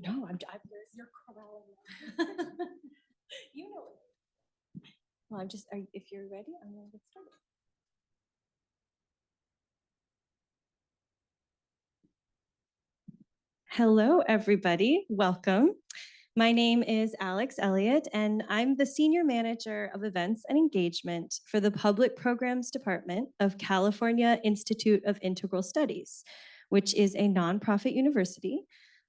No, there's your corral. You know it. Well, if you're ready, I'm going to get started. Hello, everybody. Welcome. My name is Alex Elliott, and I'm the Senior Manager of Events and Engagement for the Public Programs Department of California Institute of Integral Studies, which is a nonprofit university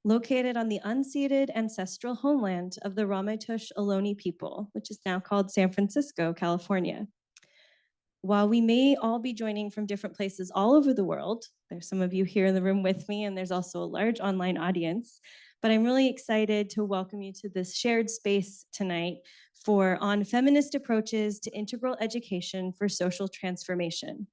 located on the unceded ancestral homeland of the Ramaytush Ohlone people, which is now called San Francisco, California. While we may all be joining from different places all over the world, there's some of you here in the room with me, and there's also a large online audience, but I'm really excited to welcome you to this shared space tonight on feminist approaches to integral education for social transformation.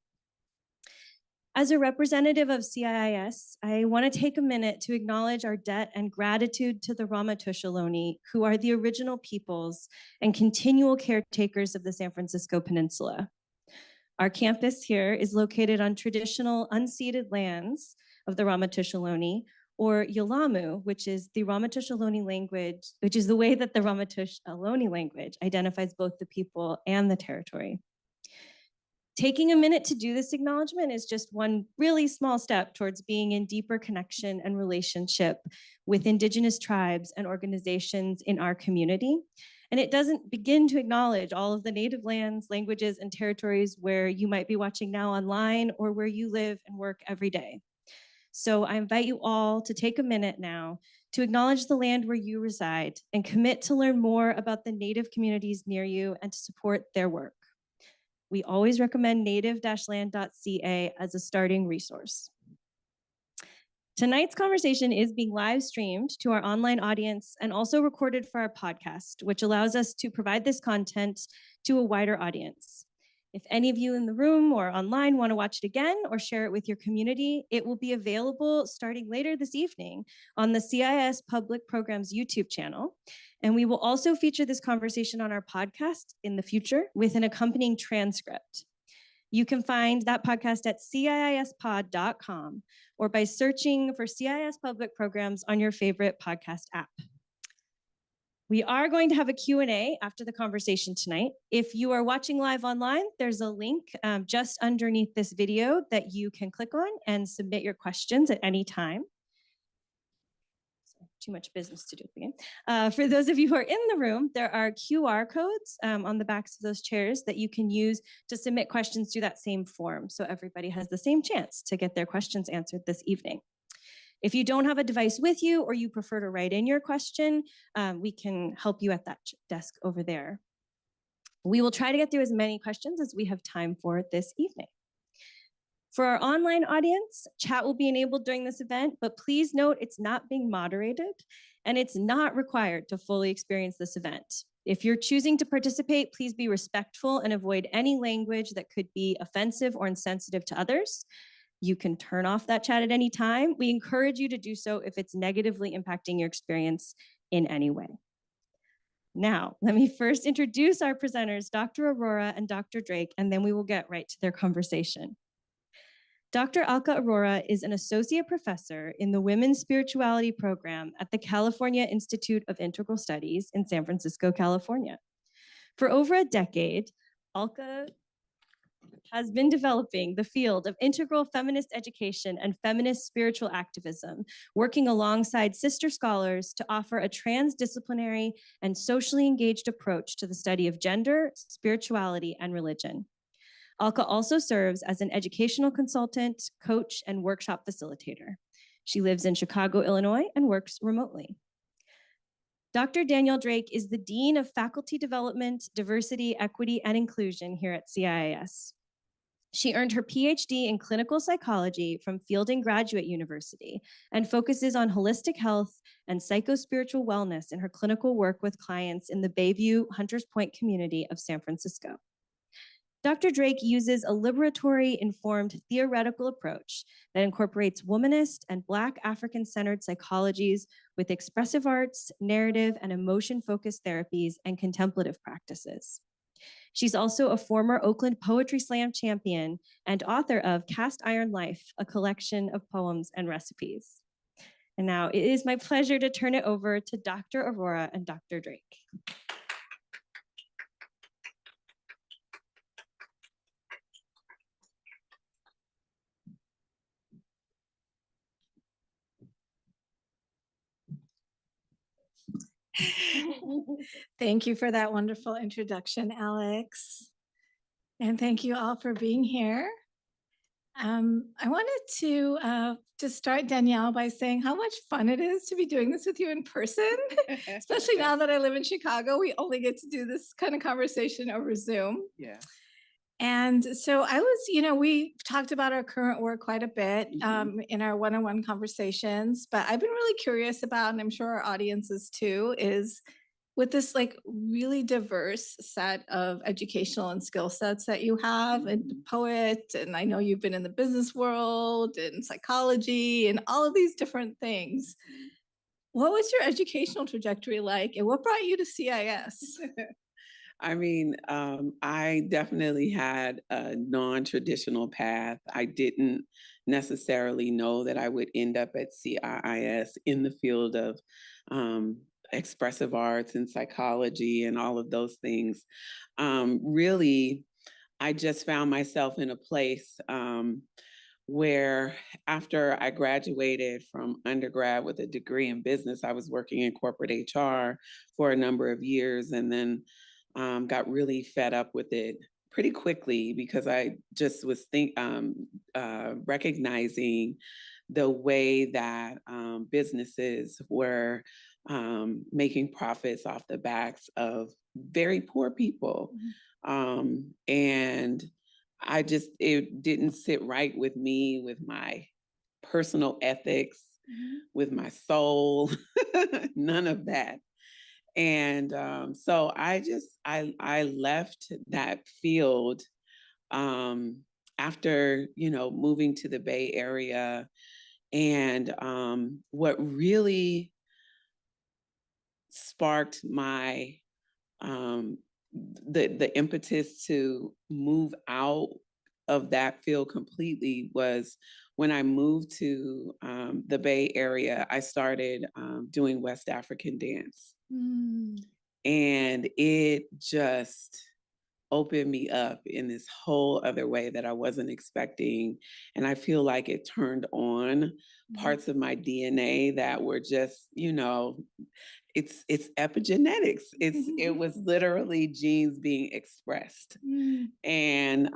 As a representative of CIIS, I want to take a minute to acknowledge our debt and gratitude to the Ramaytush Ohlone, who are the original peoples and continual caretakers of the San Francisco Peninsula. Our campus here is located on traditional unceded lands of the Ramaytush Ohlone, or Yelamu, which is the Ramaytush Ohlone language, which is the way that the Ramaytush Ohlone language identifies both the people and the territory. Taking a minute to do this acknowledgement is just one really small step towards being in deeper connection and relationship with Indigenous tribes and organizations in our community. And it doesn't begin to acknowledge all of the native lands, languages, and territories where you might be watching now online or where you live and work every day. So I invite you all to take a minute now to acknowledge the land where you reside and commit to learn more about the native communities near you and to support their work. We always recommend native-land.ca as a starting resource. Tonight's conversation is being live streamed to our online audience and also recorded for our podcast, which allows us to provide this content to a wider audience. If any of you in the room or online want to watch it again or share it with your community, it will be available starting later this evening on the CIIS Public Programs YouTube channel. And we will also feature this conversation on our podcast in the future with an accompanying transcript. You can find that podcast at CIISpod.com or by searching for CIIS Public Programs on your favorite podcast app. We are going to have a Q&A after the conversation tonight. If you are watching live online, there's a link just underneath this video that you can click on and submit your questions at any time. Too much business to do again. For those of you who are in the room, there are QR codes on the backs of those chairs that you can use to submit questions through that same form, so everybody has the same chance to get their questions answered this evening. If you don't have a device with you or you prefer to write in your question, we can help you at that desk over there. We will try to get through as many questions as we have time for this evening. For our online audience, chat will be enabled during this event, but please note it's not being moderated and it's not required to fully experience this event. If you're choosing to participate, please be respectful and avoid any language that could be offensive or insensitive to others. You can turn off that chat at any time. We encourage you to do so if it's negatively impacting your experience in any way. Now, let me first introduce our presenters, Dr. Arora and Dr. Drake, and then we will get right to their conversation. Dr. Alka Arora is an associate professor in the Women's Spirituality program at the California Institute of Integral Studies in San Francisco, California. For over a decade, Alka has been developing the field of integral feminist education and feminist spiritual activism, working alongside sister scholars to offer a transdisciplinary and socially engaged approach to the study of gender, spirituality, and religion. Alka also serves as an educational consultant, coach, and workshop facilitator. She lives in Chicago, Illinois, and works remotely. Dr. Danielle Drake is the Dean of Faculty Development, Diversity, Equity, and Inclusion here at CIIS. She earned her PhD in clinical psychology from Fielding Graduate University and focuses on holistic health and psychospiritual wellness in her clinical work with clients in the Bayview Hunters Point community of San Francisco. Dr. Drake uses a liberatory-informed theoretical approach that incorporates womanist and Black African-centered psychologies with expressive arts, narrative, and emotion-focused therapies and contemplative practices. She's also a former Oakland Poetry Slam champion and author of Cast Iron Life, a collection of poems and recipes. And now it is my pleasure to turn it over to Dr. Arora and Dr. Drake. Thank you for that wonderful introduction, Alex. And thank you all for being here. I wanted to just start, Danielle, by saying how much fun it is to be doing this with you in person, especially now that I live in Chicago. We only get to do this kind of conversation over Zoom. Yeah. And so I was, we talked about our current work quite a bit in our one-on-one conversations, but I've been really curious about, and I'm sure our audiences too, is with this like really diverse set of educational and skill sets that you have, and poet, and I know you've been in the business world and psychology and all of these different things. What was your educational trajectory like, and what brought you to CIIS? I mean, I definitely had a non-traditional path. I didn't necessarily know that I would end up at CIIS in the field of expressive arts and psychology and all of those things. Really, I just found myself in a place where after I graduated from undergrad with a degree in business, I was working in corporate HR for a number of years, and then got really fed up with it pretty quickly because I just was recognizing the way that businesses were making profits off the backs of very poor people. And it didn't sit right with me, with my personal ethics, with my soul, none of that. And so I left that field after, moving to the Bay Area. And what really sparked my the impetus to move out of that field completely was when I moved to the Bay Area. I started doing West African dance. And it just opened me up in this whole other way that I wasn't expecting. And I feel like it turned on parts of my DNA that were just, it's epigenetics. It was literally genes being expressed. And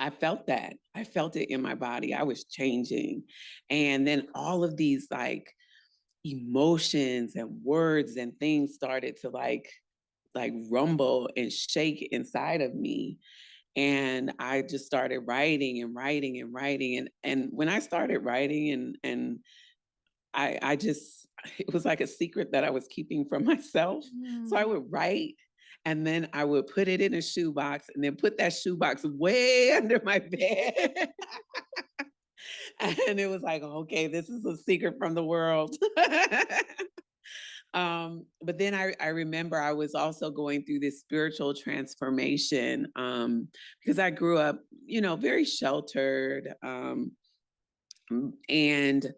I felt that. I felt it in my body. I was changing. And then all of these like emotions and words and things started to like rumble and shake inside of me. And I just started writing and writing and writing. And when I started writing and I just, it was like a secret that I was keeping from myself. So I would write and then I would put it in a shoebox and then put that shoebox way under my bed. And it was like, okay, this is a secret from the world. But then I remember I was also going through this spiritual transformation because I grew up, very sheltered and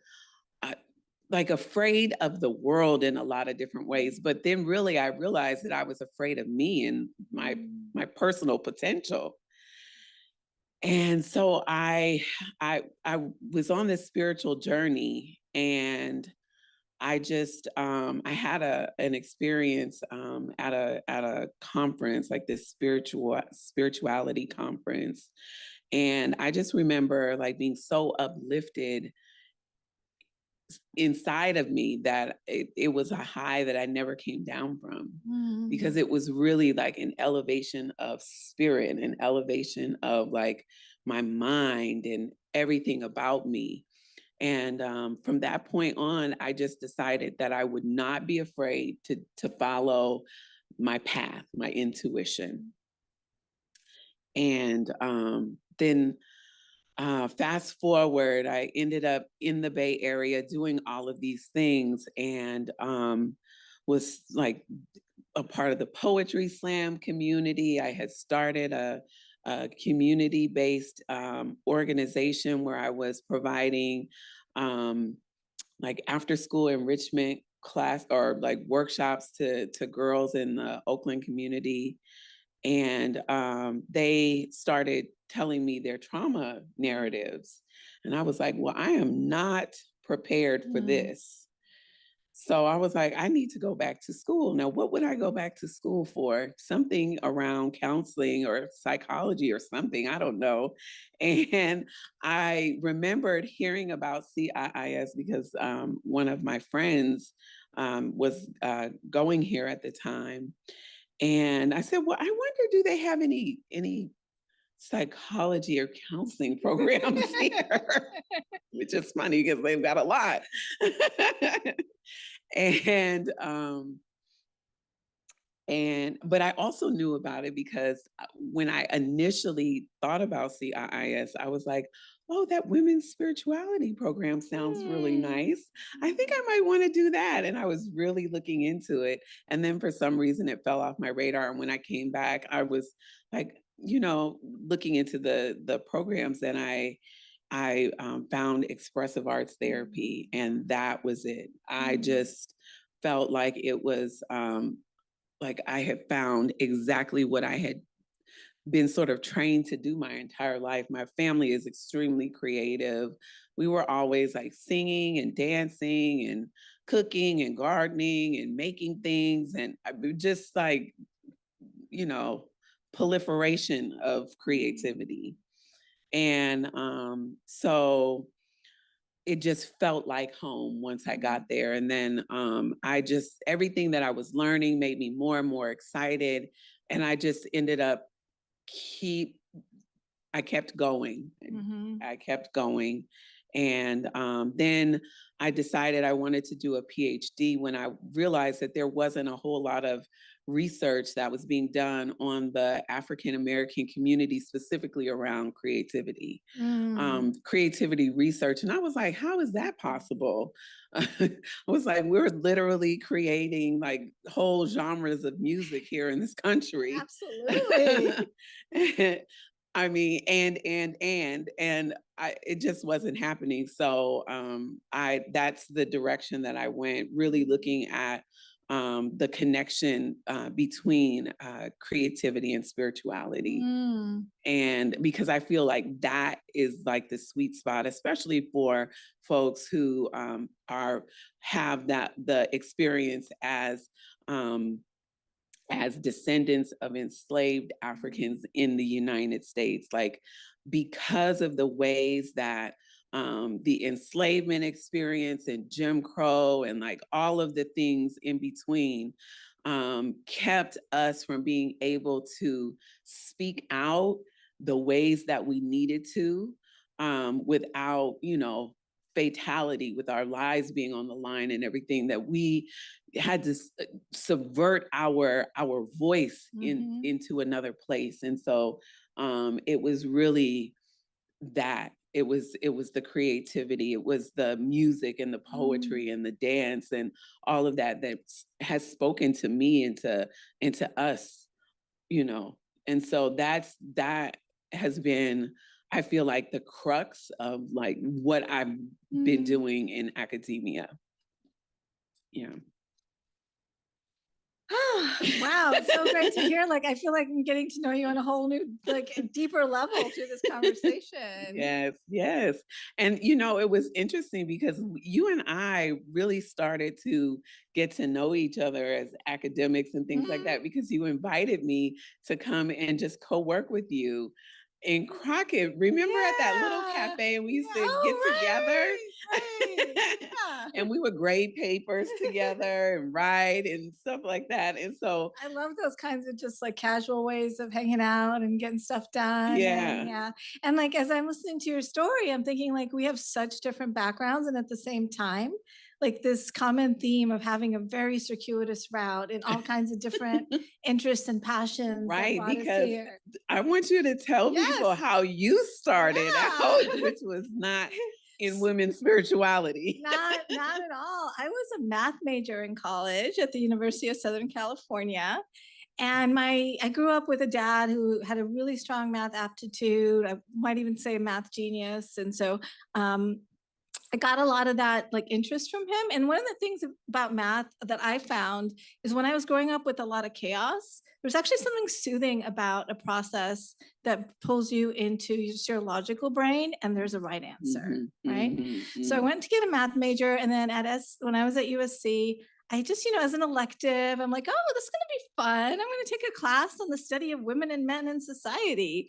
like afraid of the world in a lot of different ways. But then really I realized that I was afraid of me and my personal potential. And so I was on this spiritual journey, and I just I had an experience at a conference, like this spirituality conference, and I just remember like being so uplifted inside of me that it was a high that I never came down from, because it was really like an elevation of spirit, an elevation of like my mind and everything about me. And from that point on, I just decided that I would not be afraid to follow my path, my intuition. And then fast forward, I ended up in the Bay Area doing all of these things, and was like a part of the poetry slam community. I had started a community-based organization where I was providing like after school enrichment class or like workshops to girls in the Oakland community. And they started telling me their trauma narratives. And I was like, well, I am not prepared for this. So I was like, I need to go back to school. Now, what would I go back to school for? Something around counseling or psychology or something, I don't know. And I remembered hearing about CIIS because one of my friends was going here at the time. And I said, well, I wonder, do they have any psychology or counseling programs here? Which is funny because they've got a lot. and but I also knew about it because when I initially thought about CIIS, I was like, oh, that women's spirituality program sounds really nice. I think I might want to do that. And I was really looking into it. And then for some reason it fell off my radar. And when I came back, I was like, looking into the programs, and I found expressive arts therapy, and that was it. I just felt like it was like I had found exactly what I had been sort of trained to do my entire life. My family is extremely creative. We were always like singing and dancing and cooking and gardening and making things, and just like, proliferation of creativity. And so it just felt like home once I got there. And then everything that I was learning made me more and more excited. And I just ended up I kept going. I kept going. And then I decided I wanted to do a PhD when I realized that there wasn't a whole lot of research that was being done on the African American community, specifically around creativity, creativity research. And I was like, how is that possible? I was like, we're literally creating like whole genres of music here in this country. Absolutely. I mean, it just wasn't happening. So that's the direction that I went, really looking at the connection between creativity and spirituality. And because I feel like that is like the sweet spot, especially for folks who have the experience as descendants of enslaved Africans in the United States, like because of the ways that the enslavement experience and Jim Crow and like all of the things in between kept us from being able to speak out the ways that we needed to without, fatality, with our lives being on the line and everything, that we had to subvert our voice into another place. And so it was really that. It was the creativity, it was the music and the poetry and the dance and all of that has spoken to me and to us, And so that has been, I feel like, the crux of like what I've been doing in academia. Yeah. Wow, it's so great to hear. Like, I feel like I'm getting to know you on a whole new, like, deeper level through this conversation. Yes. And, it was interesting because you and I really started to get to know each other as academics and things like that, because you invited me to come and just co-work with you in Crockett. Remember at that little cafe, and we used to get together? Right. Yeah. And we would grade papers together and write and stuff like that. And so I love those kinds of just like casual ways of hanging out and getting stuff done. Yeah. And like, as I'm listening to your story, I'm thinking like we have such different backgrounds, and at the same time, like this common theme of having a very circuitous route and all kinds of different interests and passions. Right, that because here. I want you to tell people how you started out, which was not in women's spirituality. Not at all. I was a math major in college at the University of Southern California. And I grew up with a dad who had a really strong math aptitude. I might even say a math genius. And so I got a lot of that like interest from him. And one of the things about math that I found is when I was growing up with a lot of chaos, there's actually something soothing about a process that pulls you into your logical brain and there's a right answer, right? So I went to get a math major, and then when I was at USC, I just, as an elective, I'm like, oh, this is going to be fun. I'm going to take a class on the study of women and men in society.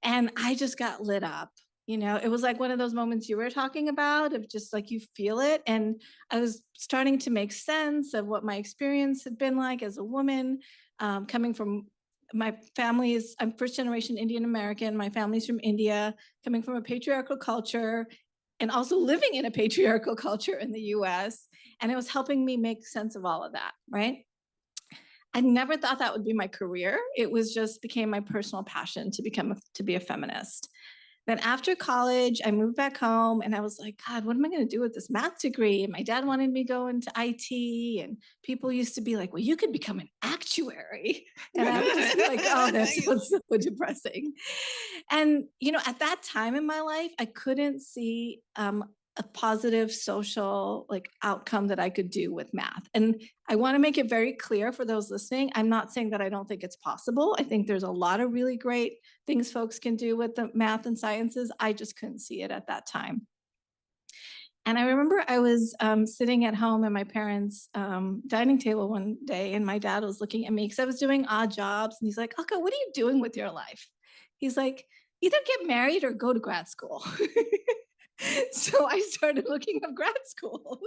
And I just got lit up. It was like one of those moments you were talking about of just like you feel it. And I was starting to make sense of what my experience had been like as a woman, coming from my family's, I'm first generation Indian American. My family's from India, coming from a patriarchal culture and also living in a patriarchal culture in the US. And it was helping me make sense of all of that, right? I never thought that would be my career. It was just became my personal passion to be a feminist. Then after college, I moved back home and I was like, God, what am I going to do with this math degree? And my dad wanted me to go into IT, and people used to be like, well, you could become an actuary. And I was just like, oh, that sounds so depressing. And, at that time in my life, I couldn't see a positive social outcome that I could do with math. And I want to make it very clear for those listening, I'm not saying that I don't think it's possible. I think there's a lot of really great things folks can do with the math and sciences. I just couldn't see it at that time. And I remember I was sitting at home at my parents' dining table one day, and my dad was looking at me because I was doing odd jobs. And he's like, Alka, what are you doing with your life? He's like, either get married or go to grad school. So I started looking up grad schools,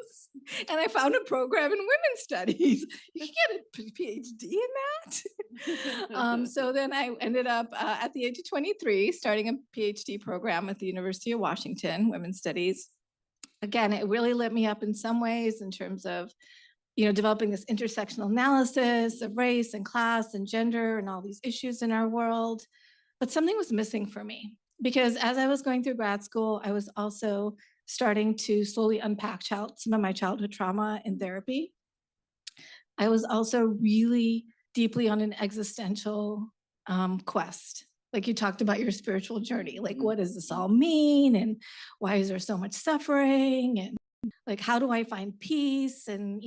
and I found a program in women's studies. You can get a PhD in that. So then I ended up at the age of 23, starting a PhD program at the University of Washington, women's studies. Again, it really lit me up in some ways in terms of, developing this intersectional analysis of race and class and gender and all these issues in our world. But something was missing for me. Because as I was going through grad school, I was also starting to slowly unpack some of my childhood trauma in therapy. I was also really deeply on an existential quest. Like you talked about your spiritual journey. Like, what does this all mean? And why is there so much suffering? And like, how do I find peace? And,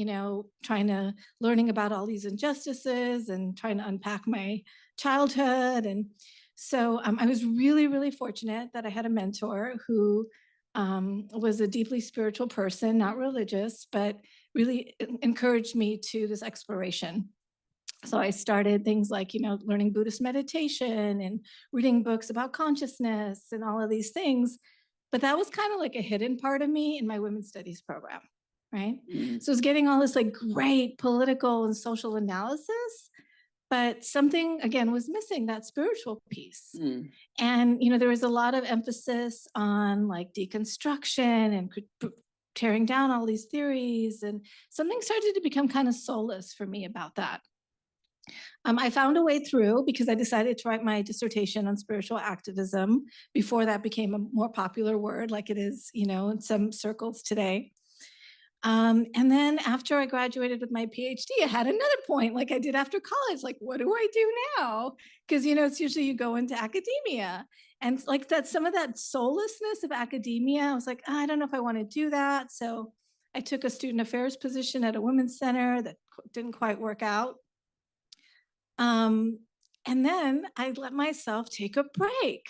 learning about all these injustices and trying to unpack my childhood. And so I was really, really fortunate that I had a mentor who was a deeply spiritual person, not religious, but really encouraged me to this exploration. So I started things like, learning Buddhist meditation and reading books about consciousness and all of these things. But that was kind of like a hidden part of me in my women's studies program, right? So I was getting all this like great political and social analysis, but something, again, was missing, that spiritual piece. And, there was a lot of emphasis on like deconstruction and tearing down all these theories. And something started to become kind of soulless for me about that. I found a way through because I decided to write my dissertation on spiritual activism before that became a more popular word like it is, in some circles today. And then after I graduated with my PhD, I had another point like I did after college, like, what do I do now? Because, it's usually you go into academia, and like that, some of that soullessness of academia, I was like, I don't know if I want to do that. So I took a student affairs position at a women's center that didn't quite work out. And then I let myself take a break.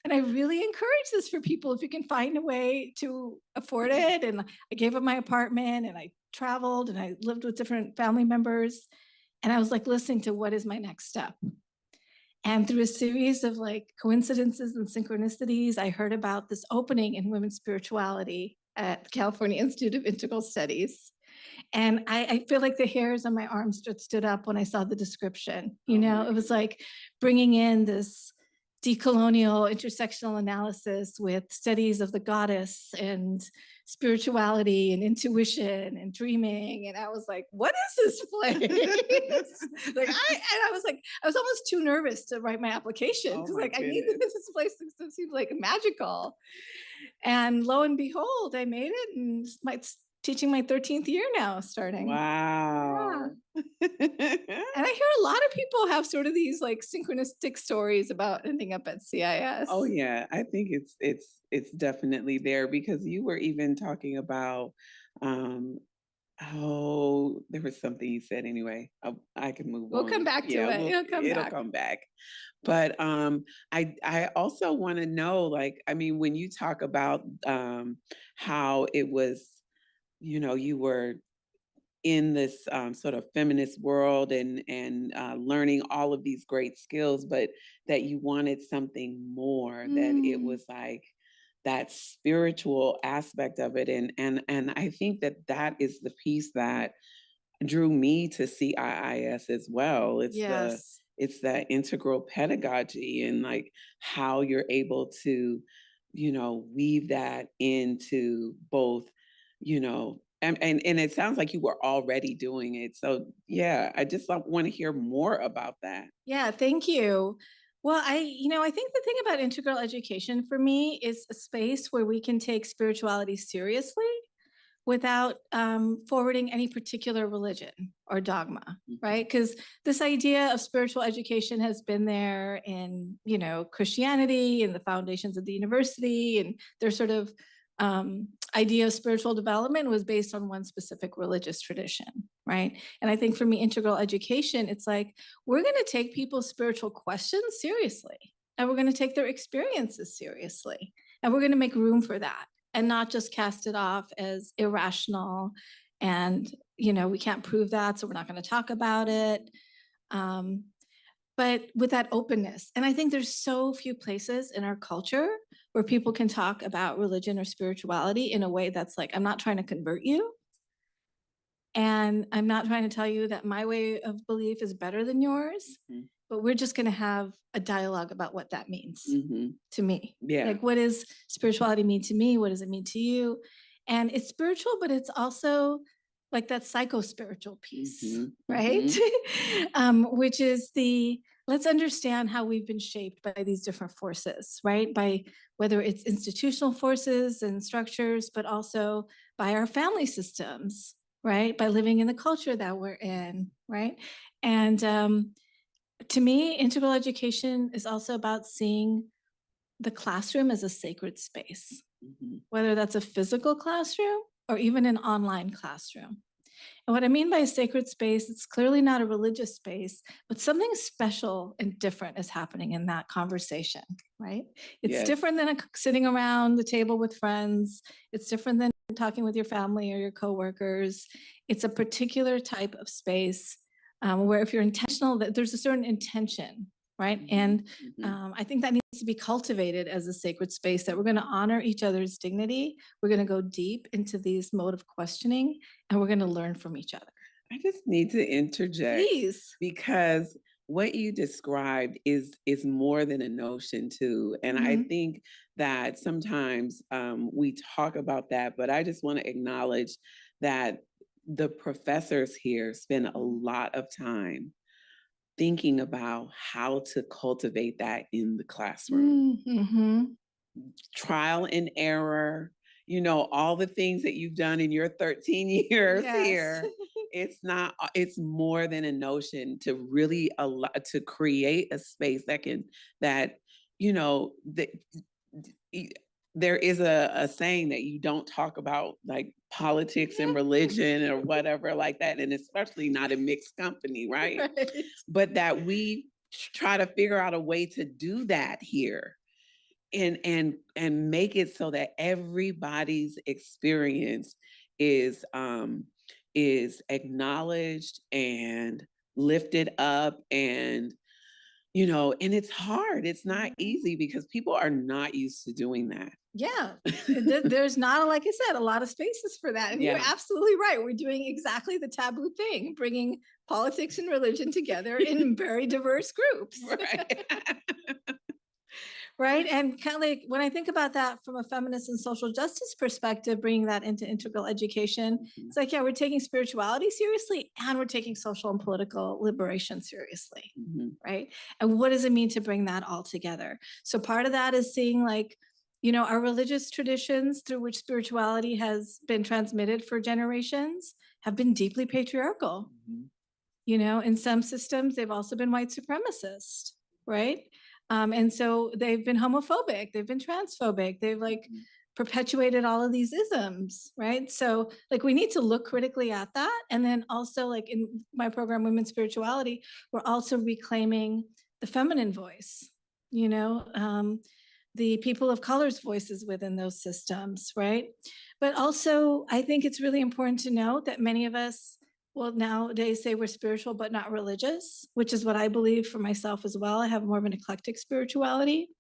And I really encourage this for people if you can find a way to afford it. And I gave up my apartment and I traveled and I lived with different family members. And I was like listening to what is my next step. And through a series of like coincidences and synchronicities, I heard about this opening in women's spirituality at the California Institute of Integral Studies. And I feel like the hairs on my arms stood up when I saw the description. It was like bringing in this decolonial intersectional analysis with studies of the goddess and spirituality and intuition and dreaming. And I was like, what is this place? I was almost too nervous to write my application because I need this place that seems like magical. And lo and behold, I made it, and my teaching my 13th year now starting. Wow. And I hear a lot of people have sort of these like synchronistic stories about ending up at CIS. Oh yeah, I think it's definitely there, because you were even talking about oh, there was something you said anyway. I can move We'll on. come back to it. It'll come it'll back. come back. But I also want to know, like, I mean, when you talk about how it was, you were in this sort of feminist world and learning all of these great skills, but that you wanted something more, that it was like that spiritual aspect of it. And I think that is the piece that drew me to CIIS as well. Yes. It's that integral pedagogy, and like how you're able to, weave that into both, and it sounds like you were already doing it. So yeah, I just want to hear more about that. Yeah, thank you. Well, I think the thing about integral education for me is a space where we can take spirituality seriously without forwarding any particular religion or dogma, right? Because this idea of spiritual education has been there in, Christianity and the foundations of the university, and their sort of idea of spiritual development was based on one specific religious tradition, right? And I think for me, integral education, it's like, we're going to take people's spiritual questions seriously, and we're going to take their experiences seriously, and we're going to make room for that, and not just cast it off as irrational and, we can't prove that, so we're not going to talk about it. But with that openness. And I think there's so few places in our culture where people can talk about religion or spirituality in a way that's like, I'm not trying to convert you. And I'm not trying to tell you that my way of belief is better than yours, but we're just going to have a dialogue about what that means to me. Yeah. Like, what does spirituality mean to me? What does it mean to you? And it's spiritual, but it's also like that psycho-spiritual piece, right? Which is let's understand how we've been shaped by these different forces, right? By whether it's institutional forces and structures, but also by our family systems, right? By living in the culture that we're in, right? And to me, integral education is also about seeing the classroom as a sacred space, whether that's a physical classroom or even an online classroom. And what I mean by a sacred space, it's clearly not a religious space, but something special and different is happening in that conversation, right? It's different than sitting around the table with friends. It's different than talking with your family or your coworkers. It's a particular type of space where if you're intentional, that there's a certain intention, right? And I think that needs to be cultivated as a sacred space, that we're going to honor each other's dignity. We're going to go deep into these mode of questioning, and we're going to learn from each other. I just need to interject. Please. Because what you described is more than a notion too. And I think that sometimes we talk about that, but I just want to acknowledge that the professors here spend a lot of time thinking about how to cultivate that in the classroom. Trial and error, all the things that you've done in your 13 years here. It's more than a notion to really to create a space there is a saying that you don't talk about like politics and religion or whatever like that, and especially not in mixed company, right? But that we try to figure out a way to do that here and make it so that everybody's experience is acknowledged and lifted up, and and it's hard. It's not easy because people are not used to doing that. Yeah, there's not, like I said, a lot of spaces for that. And you're absolutely right. We're doing exactly the taboo thing, bringing politics and religion together in very diverse groups. Right. Right. And kind of like when I think about that from a feminist and social justice perspective, bringing that into integral education, it's like, yeah, we're taking spirituality seriously and we're taking social and political liberation seriously. Right. And what does it mean to bring that all together? So part of that is seeing like, our religious traditions through which spirituality has been transmitted for generations have been deeply patriarchal. In some systems, they've also been white supremacist, right? And so they've been homophobic, they've been transphobic, they've perpetuated all of these isms, right? So we need to look critically at that. And then also in my program, Women's Spirituality, we're also reclaiming the feminine voice, the people of color's voices within those systems, right? But also, I think it's really important to note that many of us nowadays say we're spiritual but not religious, which is what I believe for myself as well. I have more of an eclectic spirituality.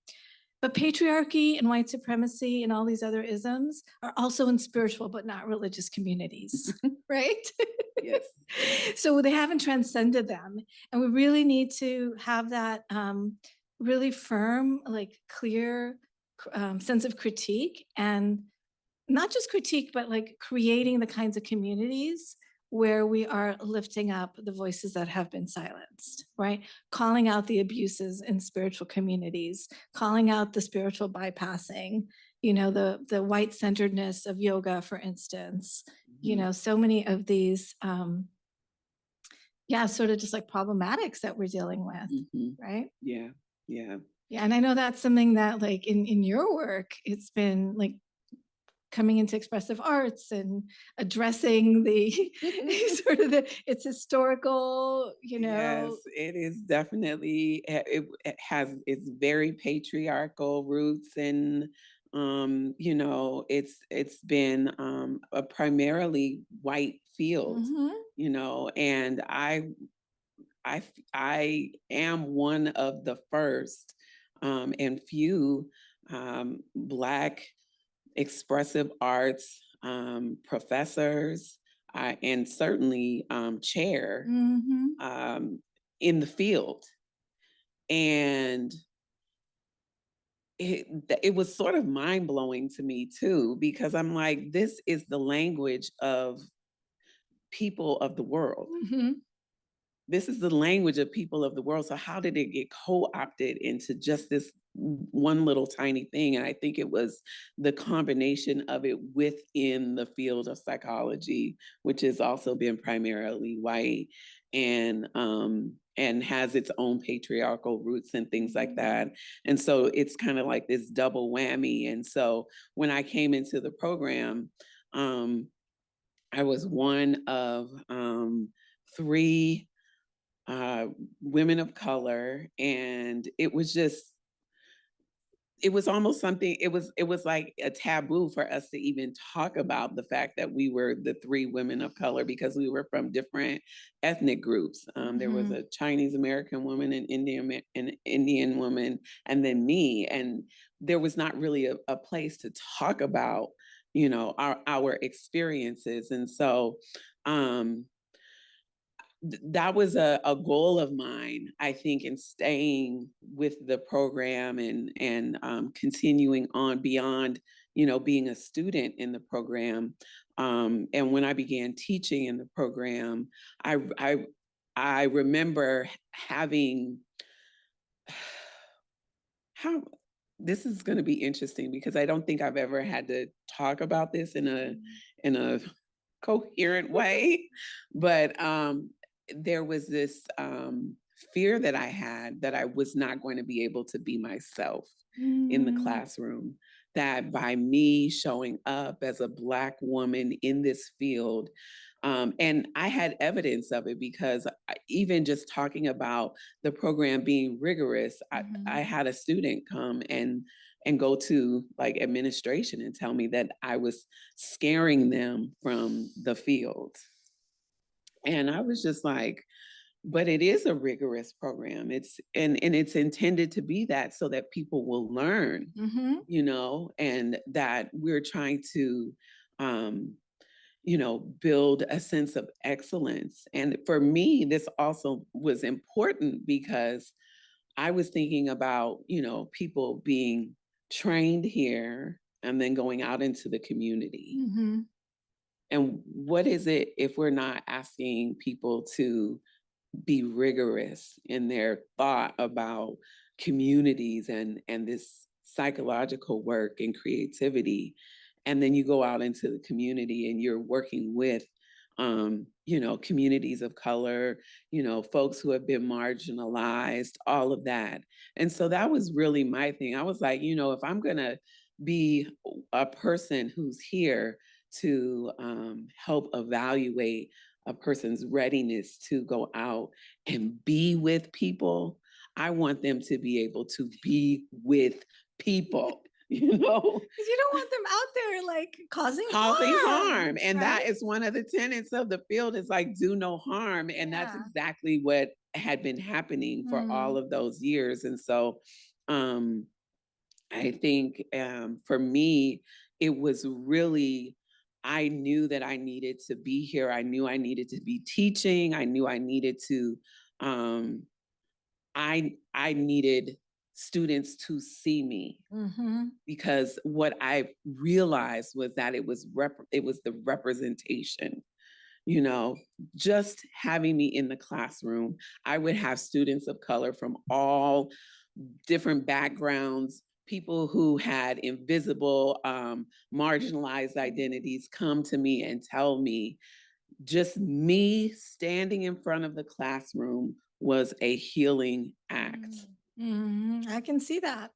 But patriarchy and white supremacy and all these other isms are also in spiritual but not religious communities, right? Yes. So they haven't transcended them. And we really need to have that really firm, clear sense of critique, and not just critique, but creating the kinds of communities where we are lifting up the voices that have been silenced, right? Calling out the abuses in spiritual communities, calling out the spiritual bypassing, the white-centeredness of yoga, for instance, so many of these, sort of just problematics that we're dealing with, right? Yeah, yeah. Yeah, and I know that's something that in your work, it's been coming into expressive arts and addressing the sort of its historical, Yes, it is definitely, it has its very patriarchal roots, and it's been a primarily white field, and I am one of the first and few Black expressive arts professors and certainly chair in the field. And it was sort of mind-blowing to me too, because I'm like, this is the language of people of the world. This is the language of people of the world. So how did it get co-opted into just this one little tiny thing? And I think it was the combination of it within the field of psychology, which has also been primarily white and has its own patriarchal roots and things like that. And so it's kind of like this double whammy. And so when I came into the program, I was one of 3 women of color, and it was almost something, it was like a taboo for us to even talk about the fact that we were the 3 women of color, because we were from different ethnic groups. There was a Chinese American woman, an Indian woman, and then me, and there was not really a place to talk about our experiences. And so that was a goal of mine, I think, in staying with the program and continuing on beyond, being a student in the program. And when I began teaching in the program, I remember having how this is going to be interesting, because I don't think I've ever had to talk about this in a coherent way, but there was this fear that I had that I was not going to be able to be myself in the classroom, that by me showing up as a Black woman in this field, and I had evidence of it, because even just talking about the program being rigorous, I had a student come and go to administration and tell me that I was scaring them from the field. And I was just like, but it is a rigorous program. It's it's intended to be that, so that people will learn, and that we're trying to build a sense of excellence. And for me, this also was important, because I was thinking about, people being trained here and then going out into the community. And what is it if we're not asking people to be rigorous in their thought about communities and this psychological work and creativity. And then you go out into the community and you're working with, communities of color, folks who have been marginalized, all of that. And so that was really my thing. I was like, if I'm going to be a person who's here to help evaluate a person's readiness to go out and be with people, I want them to be able to be with people. Because you don't want them out there like causing harm. And right? that is one of the tenets of the field, is like, do no harm. And that's exactly what had been happening for all of those years. And so I think for me, it was really, I knew that I needed to be here. I knew I needed to be teaching. I knew I needed to, I needed students to see me, because what I realized was that it was the representation. Just having me in the classroom, I would have students of color from all different backgrounds, people who had invisible, marginalized identities come to me and tell me, just me standing in front of the classroom was a healing act. I can see that.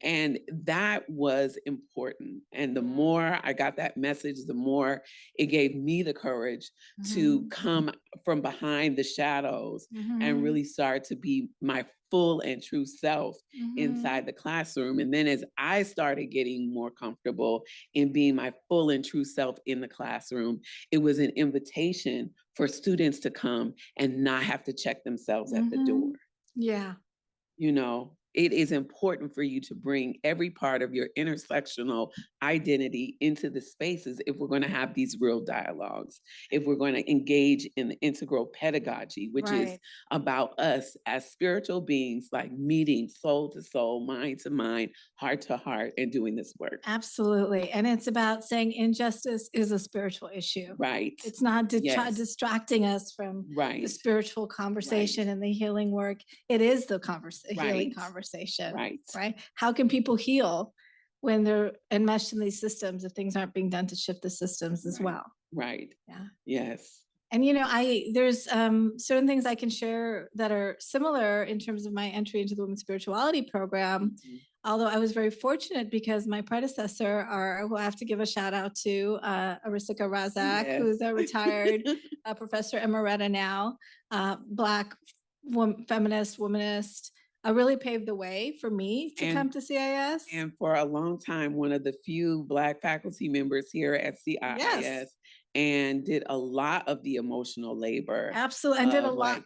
And that was important. And the more I got that message, the more it gave me the courage to come from behind the shadows and really start to be my full and true self inside the classroom. And then as I started getting more comfortable in being my full and true self in the classroom, it was an invitation for students to come and not have to check themselves at the door. Yeah. It is important for you to bring every part of your intersectional identity into the spaces if we're going to have these real dialogues, if we're going to engage in the integral pedagogy, which is about us as spiritual beings, like meeting soul to soul, mind to mind, heart to heart, and doing this work. Absolutely. And it's about saying injustice is a spiritual issue. Right. It's not distracting us from the spiritual conversation and the healing work. It is the healing conversation. Right. How can people heal when they're enmeshed in these systems if things aren't being done to shift the systems as well? Right. Yeah. Yes. And there's certain things I can share that are similar in terms of my entry into the Women's Spirituality program. Although I was very fortunate because my predecessor, who I have to give a shout out to, Arisika Razak, who's a retired professor emerita now, Black feminist, womanist, really paved the way for me to come to CIIS. And for a long time, one of the few Black faculty members here at CIIS, and did a lot of the emotional labor. Absolutely, and did a lot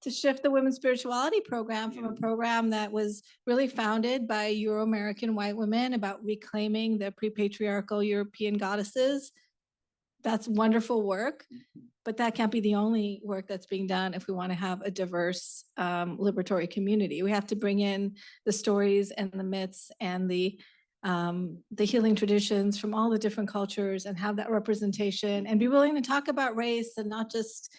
to shift the Women's Spirituality program from a program that was really founded by Euro-American white women about reclaiming the pre-patriarchal European goddesses. That's wonderful work, but that can't be the only work that's being done if we want to have a diverse liberatory community. We have to bring in the stories and the myths and the healing traditions from all the different cultures and have that representation and be willing to talk about race and not just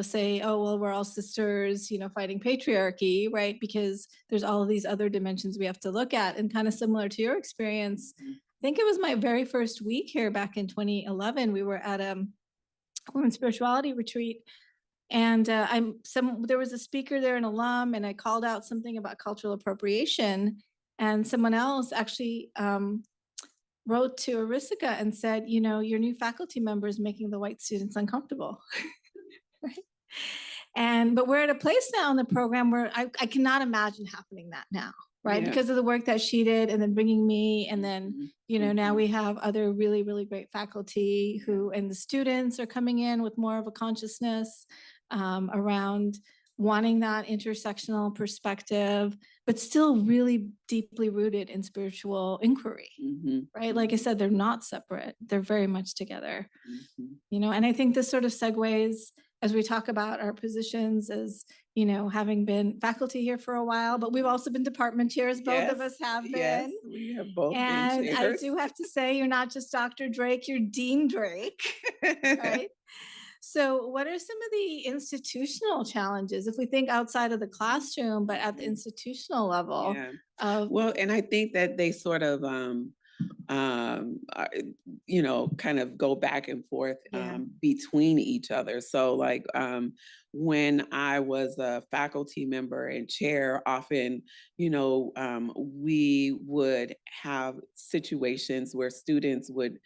say, oh, well, we're all sisters, fighting patriarchy, right? Because there's all of these other dimensions we have to look at. And kind of similar to your experience, I think it was my very first week here back in 2011. We were at a Women's Spirituality retreat, and there was a speaker there, an alum, and I called out something about cultural appropriation, and someone else actually wrote to Arisika and said, your new faculty member is making the white students uncomfortable. Right. But we're at a place now in the program where I cannot imagine happening that now, right? Because of the work that she did and then bringing me, and then, now we have other really, really great faculty and the students are coming in with more of a consciousness around wanting that intersectional perspective, but still really deeply rooted in spiritual inquiry, right? Like I said, they're not separate. They're very much together, and I think this sort of segues as we talk about our positions as, having been faculty here for a while, but we've also been department chairs. Both of us have been. Yes, we have both and been chairs. I do have to say, you're not just Dr. Drake, you're Dean Drake, right? So what are some of the institutional challenges, if we think outside of the classroom, but at the institutional level Yeah. of, Well, and I think that they sort of uh, kind of go back and forth yeah, between each other. So, like when I was a faculty member and chair, often, we would have situations where students would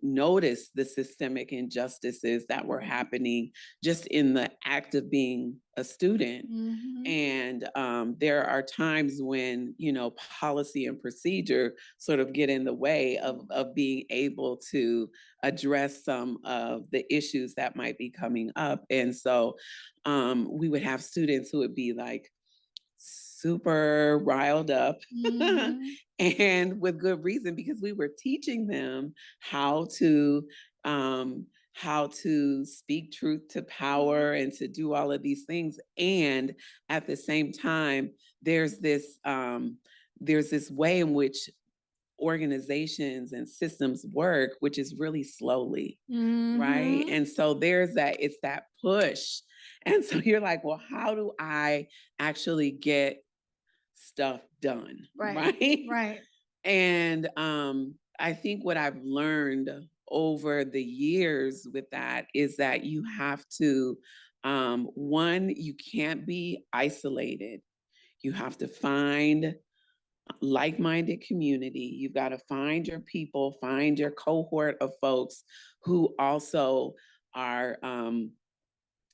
notice the systemic injustices that were happening just in the act of being a student. mhm, And there are times when, policy and procedure sort of get in the way of being able to address some of the issues that might be coming up. And so we would have students who would be like super riled up mhm, and with good reason because we were teaching them how to speak truth to power and to do all of these things. And at the same time, there's this way in which organizations and systems work, which is really slowly, right? mhm, And so it's that push. And so you're like, well, how do I actually get stuff done, right, right? right, And I think what I've learned over the years with that is that you have to, one, you can't be isolated. You have to find like-minded community. You've got to find your people, find your cohort of folks who also are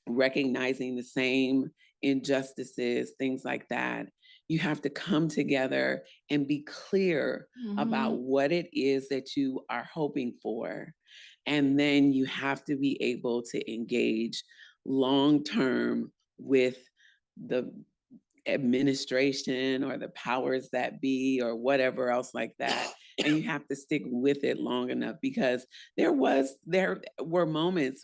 recognizing the same injustices, things like that. You have to come together and be clear about mhm, what it is that you are hoping for. And then you have to be able to engage long term with the administration or the powers that be or whatever else like that. And you have to stick with it long enough because there were moments,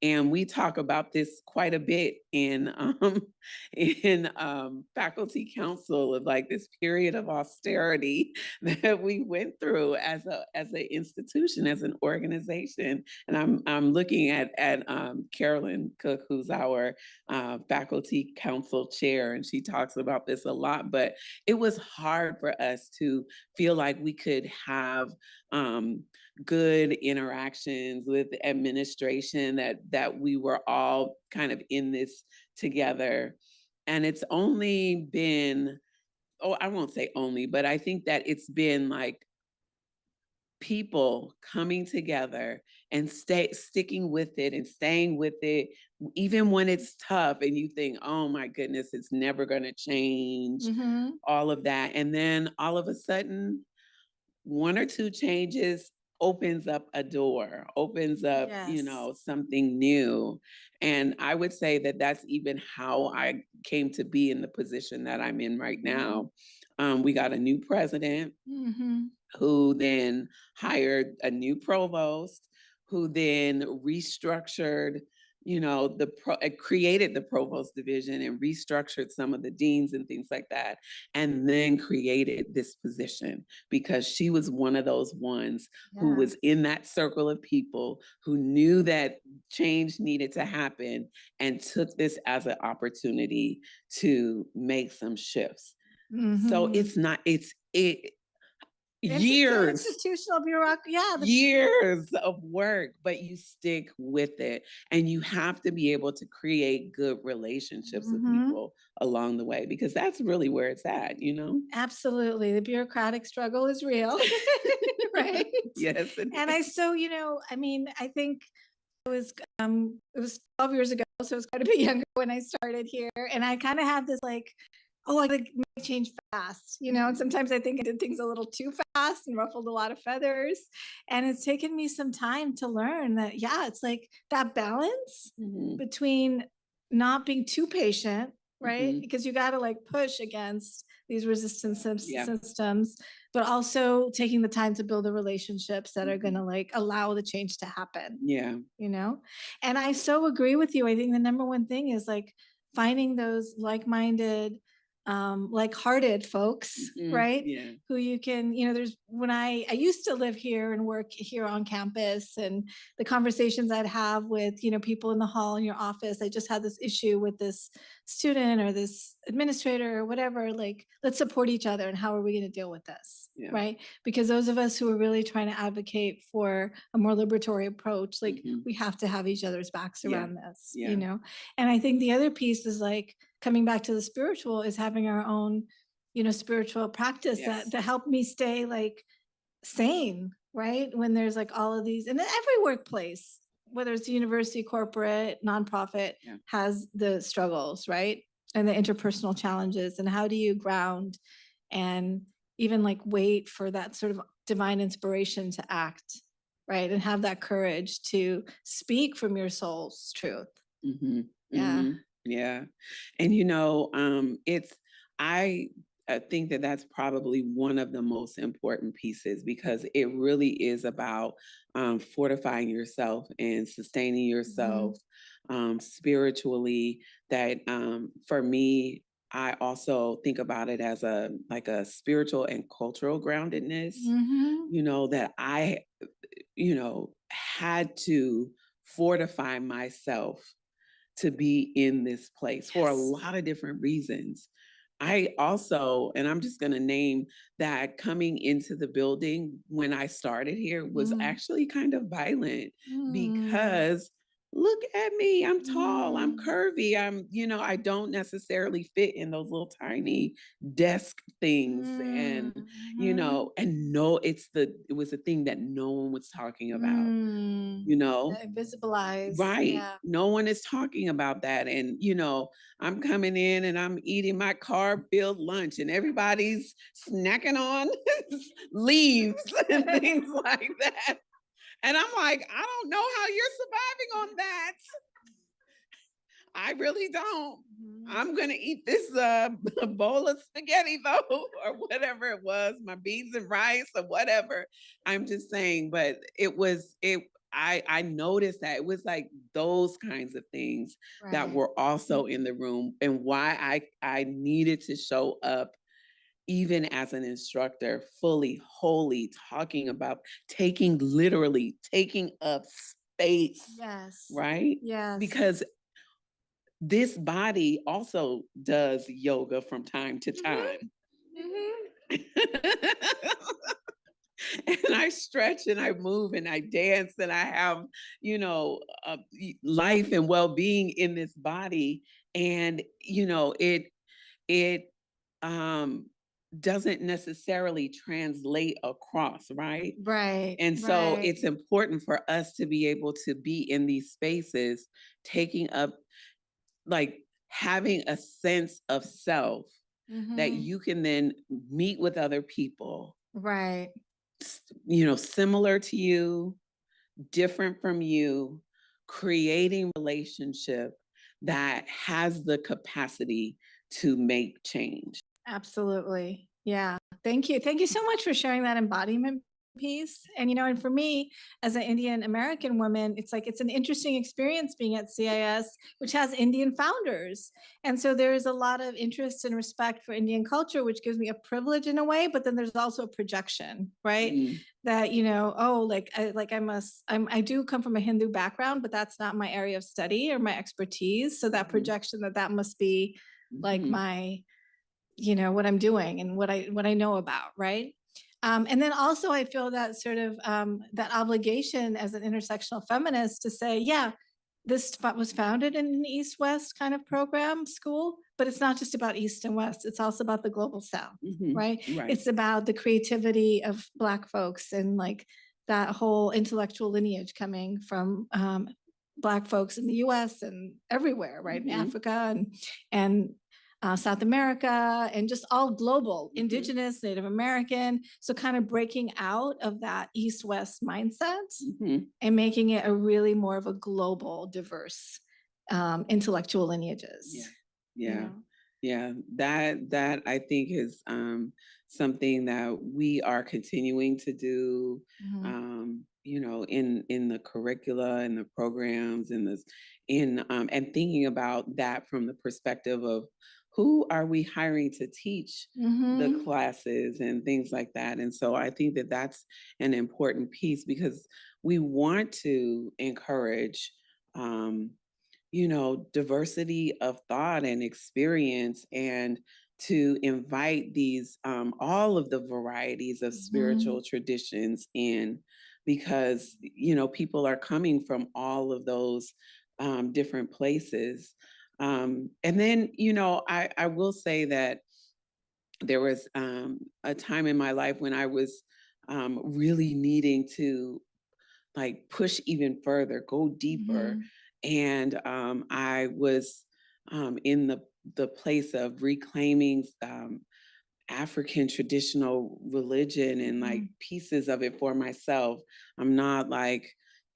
and we talk about this quite a bit in faculty council, of like this period of austerity that we went through as an institution, as an organization. And I'm looking at Carolyn Cook, who's our faculty council chair, and she talks about this a lot. But it was hard for us to feel like we could have good interactions with the administration, that we were all kind of in this together. And it's only been, oh, I won't say only, but I think that it's been like people coming together and sticking with it and staying with it even when it's tough and you think, oh my goodness, it's never going to change, mhm, all of that. And then all of a sudden, one or two changes opens up a door, opens up, yes, something new. And I would say that that's even how I came to be in the position that I'm in right now. We got a new president mhm, who then hired a new provost, who then restructured, created the provost division and restructured some of the deans and things like that, and then created this position because she was one of those ones who yeah, was in that circle of people who knew that change needed to happen and took this as an opportunity to make some shifts. So mhm. it's not, it years Institutional bureaucracy, yeah, the, years of work, but you stick with it. And you have to be able to create good relationships with mhm. people along the way, because that's really where it's at, you know? Absolutely, the bureaucratic struggle is real, right? Yes. And I so, I mean, I think it was 12 years ago, so I was quite a bit younger when I started here, and I kinda had this like, "Oh, I like make change fast," and sometimes I think I did things a little too fast and ruffled a lot of feathers, and it's taken me some time to learn that, yeah, it's like that balance Mhm, between not being too patient, right? mhm. Because you gotta, like, push against these resistance Yeah. systems, but also taking the time to build the relationships that are Mhm. gonna, like, allow the change to happen, Yeah. you know? And I so agree with you. I think the number one thing is like finding those like-minded like-hearted folks, right? Yeah. Who you can, there's when I used to live here and work here on campus, and the conversations I'd have with, people in the hall in your office. I just had this issue with this student or this administrator or whatever, like, let's support each other, and how are we going to deal with this? Yeah. Right? Because those of us who are really trying to advocate for a more liberatory approach, like, we have to have each other's backs around this, And I think the other piece is, like, coming back to the spiritual, is having our own, spiritual practice that help me stay, like, sane, right? When there's, like, all of these, and then every workplace, whether it's university, corporate, nonprofit, has the struggles, right? And the interpersonal challenges, and how do you ground and even, like, wait for that sort of divine inspiration to act, right? And have that courage to speak from your soul's truth. Yeah. Yeah. And I think that that's probably one of the most important pieces, because it really is about fortifying yourself and sustaining yourself spiritually. That for me, I also think about it as a spiritual and cultural groundedness, that I, had to fortify myself to be in this place for a lot of different reasons. I also, and I'm just going to name that, coming into the building when I started here was actually kind of violent, because look at me, I'm tall, I'm curvy, I don't necessarily fit in those little tiny desk things. And, and no, it was a thing that no one was talking about, Visibilize. Right. Yeah. No one is talking about that. And, I'm coming in and I'm eating my carb-filled lunch, and everybody's snacking on leaves and things like that. And I'm like, I don't know how you're surviving on that. I really don't. I'm going to eat this bowl of spaghetti, though, or whatever it was, my beans and rice or whatever. I'm just saying, but I noticed that it was like those kinds of things that were also in the room, and why I needed to show up even as an instructor, fully, wholly, talking about literally taking up space. Yes. Right? Yes. Because this body also does yoga from time to time. And I stretch and I move and I dance and I have, life and well-being in this body. And, it doesn't necessarily translate across, right? Right. And so it's important for us to be able to be in these spaces, taking up, like, having a sense of self that you can then meet with other people. Right. Similar to you, different from you, creating relationship that has the capacity to make change. Absolutely. Yeah. Thank you. Thank you so much for sharing that embodiment piece. And, and for me, as an Indian American woman, it's an interesting experience being at CIIS, which has Indian founders. And so there is a lot of interest and respect for Indian culture, which gives me a privilege in a way, but then there's also a projection, right? That, I do come from a Hindu background, but that's not my area of study or my expertise. So that projection that must be like my, what I'm doing and what I know about, right? And then also I feel that sort of that obligation as an intersectional feminist to say, yeah, this was founded in an East-West kind of program school, but it's not just about East and West. It's also about the global South, right? It's about the creativity of Black folks and like that whole intellectual lineage coming from Black folks in the US and everywhere, right? In Africa and South America, and just all global, Indigenous, Native American. So kind of breaking out of that East-West mindset and making it a really more of a global, diverse intellectual lineages. Yeah. That I think is something that we are continuing to do, in the curricula and the programs and and thinking about that from the perspective of who are we hiring to teach the Mhm. classes and things like that. And so I think that that's an important piece, because we want to encourage, diversity of thought and experience, and to invite these, all of the varieties of spiritual Mhm. traditions in, because, people are coming from all of those different places. And then, I will say that there was a time in my life when I was really needing to like push even further, go deeper. Mhm. And I was in the place of reclaiming African traditional religion and like Mhm. pieces of it for myself. I'm not like,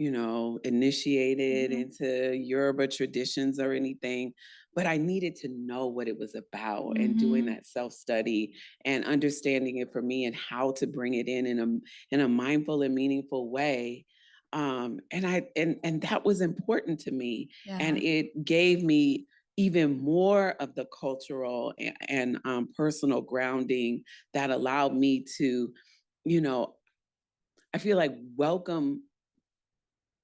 initiated Mhm. into Yoruba traditions or anything, but I needed to know what it was about, and doing Mhm. that self-study and understanding it for me, and how to bring it in a mindful and meaningful way. And that was important to me. And Yeah. it gave me even more of the cultural and personal grounding that allowed me to, you know, I feel like welcome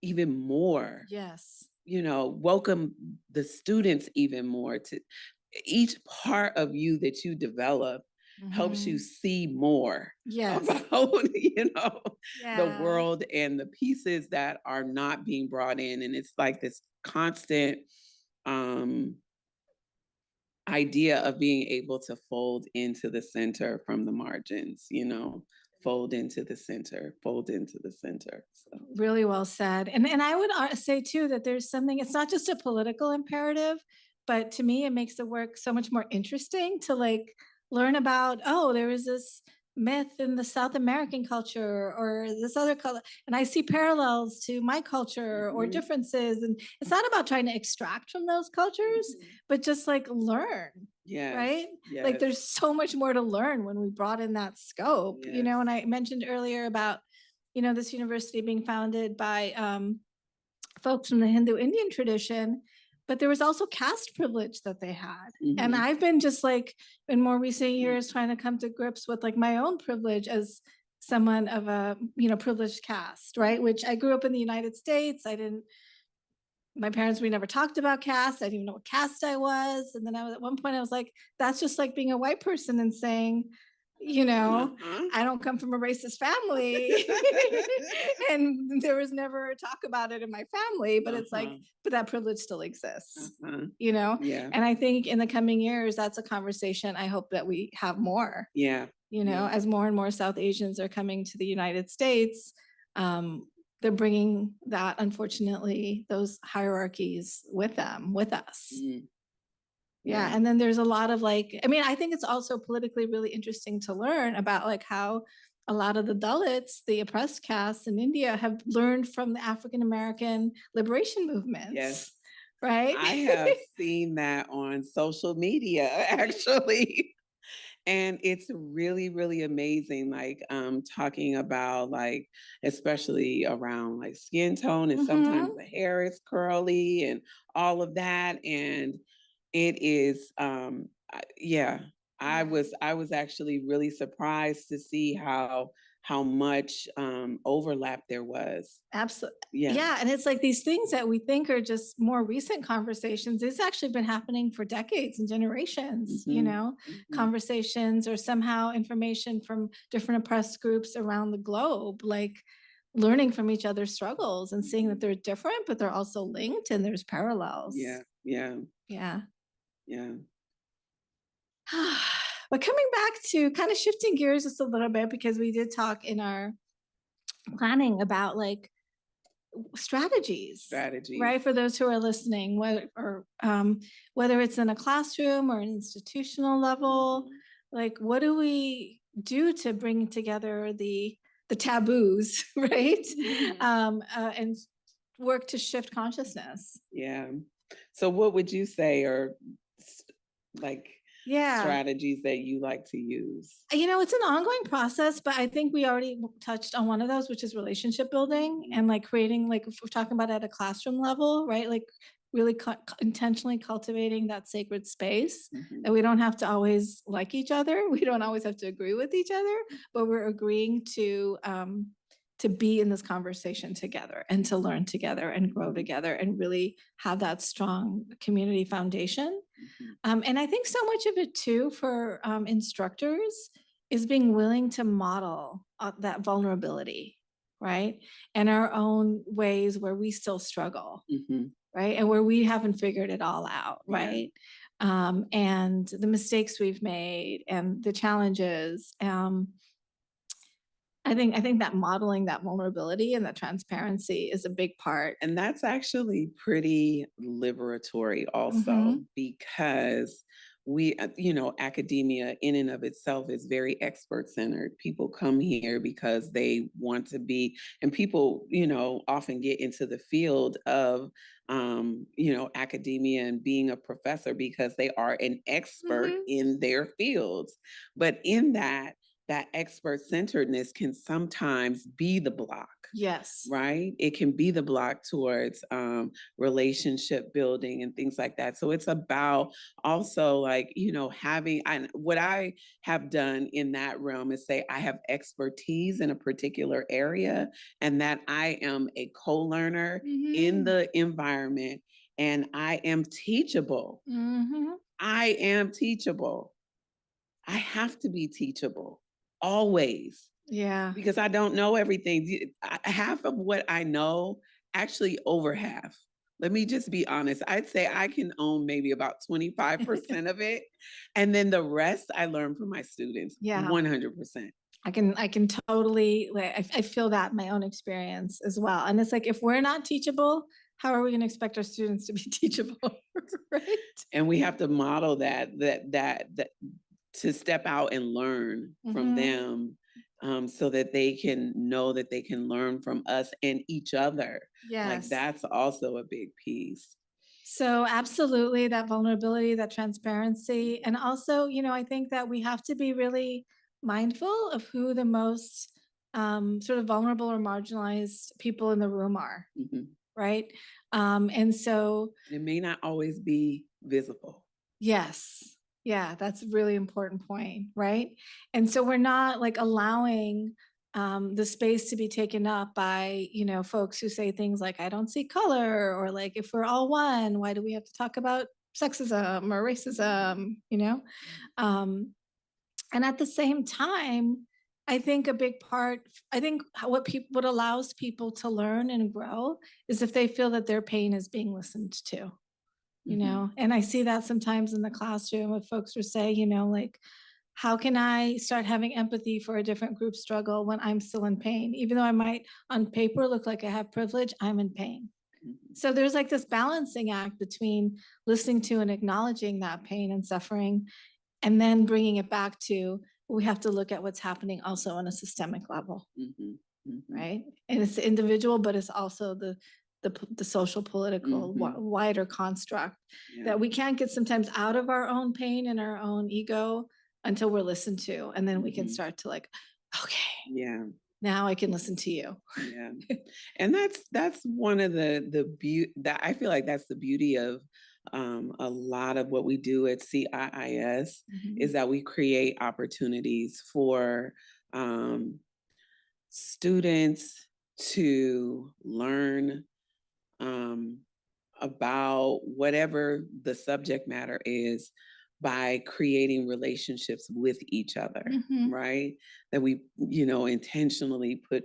even more, Yes. welcome the students even more. To each part of you that you develop helps you Mhm. see more Yes. about, the Yeah. world and the pieces that are not being brought in. And it's like this constant, um, idea of being able to fold into the center from the margins, fold into the center, fold into the center. So, Really well said. And I would say too that there's something, it's not just a political imperative, but to me, it makes the work so much more interesting to like learn about, oh, there is this myth in the South American culture or this other color. And I see parallels to my culture or mhm, differences. And it's not about trying to extract from those cultures, mhm. but just like learn, Yes, right? Like yes, there's so much more to learn when we brought in that scope, yes. and I mentioned earlier about this university being founded by folks from the Hindu Indian tradition, but there was also caste privilege that they had. And Mhm, I've been just like in more recent years trying to come to grips with like my own privilege as someone of a privileged caste, right? Which I grew up in the United States. I didn't My parents, we never talked about caste. I didn't even know what caste I was. And then at one point I was like, that's just like being a white person and saying, uh-huh. I don't come from a racist family. And there was never talk about it in my family, but it's like, Uh-huh, but that privilege still exists, uh-huh. you know? Yeah, And I think in the coming years, that's a conversation I hope that we have more, yeah, yeah, as more and more South Asians are coming to the United States. Um, they're bringing that, unfortunately, those hierarchies with them, with us. mm, Yeah. yeah, And then there's a lot of like, I mean, I think it's also politically really interesting to learn about like how a lot of the Dalits, the oppressed castes in India, have learned from the African American liberation yes. movements, right? I have seen that on social media, actually. And it's really, really amazing, like talking about like, especially around like skin tone, and sometimes Hmm. the hair is curly and all of that. And it is yeah, Yeah. I was actually really surprised to see how much overlap there was. Absolutely. Yeah. Yeah. And it's like these things that we think are just more recent conversations. It's actually been happening for decades and generations, Hmm. Hmm. conversations or somehow information from different oppressed groups around the globe, like learning from each other's struggles and seeing that they're different, but they're also linked and there's parallels. Yeah, yeah, Yeah. yeah. But coming back to kind of shifting gears just a little bit, because we did talk in our planning about like strategies, Strategies. right? For those who are listening, whether it's in a classroom or an institutional level, Mhm. like what do we do to bring together the taboos, right? And work to shift consciousness. Yeah. So what would you say are like Yeah. strategies that you like to use? It's an ongoing process, but I think we already touched on one of those, which is relationship building Mhm. and like creating, like if we're talking about at a classroom level, right? Like really intentionally cultivating that sacred space, Mhm. that we don't have to always like each other. We don't always have to agree with each other, but we're agreeing to be in this conversation together and to learn together and grow together and really have that strong community foundation. And I think so much of it too for instructors is being willing to model that vulnerability, right? And our own ways where we still struggle, Mhm. right? And where we haven't figured it all out, Yeah. right? And the mistakes we've made and the challenges. I think that modeling that vulnerability and that transparency is a big part. And that's actually pretty liberatory also, Mhm. because we, academia in and of itself is very expert centered. People come here because they want to be, and people, often get into the field of, academia and being a professor because they are an expert Mhm. in their fields. But in that expert centeredness can sometimes be the block. Yes. Right? It can be the block towards relationship building and things like that. So it's about also like, what I have done in that realm is say I have expertise in a particular area and that I am a co-learner in Mhm. the environment and I am teachable. Mhm. I am teachable. I have to be teachable always Yeah. because I don't know everything. Half of what I know, actually over half. Let me just be honest. I'd say I can own maybe about 25% of it. And then the rest I learn from my students. Yeah. 100%. I can totally, like, I feel that in my own experience as well. And it's like, if we're not teachable, how are we going to expect our students to be teachable? Right? And we have to model that to step out and learn from Mhm. them, so that they can know that they can learn from us and each other. Like Yes. that's also a big piece. So absolutely that vulnerability, that transparency. And also, I think that we have to be really mindful of who the most sort of vulnerable or marginalized people in the room are, Mhm. right? And so, It may not always be visible. yes, yeah, that's a really important point, right? And so we're not like allowing the space to be taken up by, folks who say things like, I don't see color, or like, if we're all one, why do we have to talk about sexism or racism? Um, and at the same time, I think a big part, I think what allows people to learn and grow is if they feel that their pain is being listened to. Mhm. And I see that sometimes in the classroom if folks will say, like, how can I start having empathy for a different group struggle when I'm still in pain? Even though I might on paper look like I have privilege, I'm in pain. Mhm. So there's like this balancing act between listening to and acknowledging that pain and suffering, and then bringing it back to we have to look at what's happening also on a systemic level, Mhm. Mhm. right? And it's the individual, but it's also the social, political, Mhm. wider construct Yeah. that we can't get sometimes out of our own pain and our own ego until we're listened to, and then we can Mhm. start to like, okay, Yeah. now I can listen to you. Yeah. And that's one of the beauty that I feel like that's the beauty of a lot of what we do at CIIS is Mhm. that we create opportunities for students to learn um, about whatever the subject matter is by creating relationships with each other, Mhm. right? That we, intentionally put,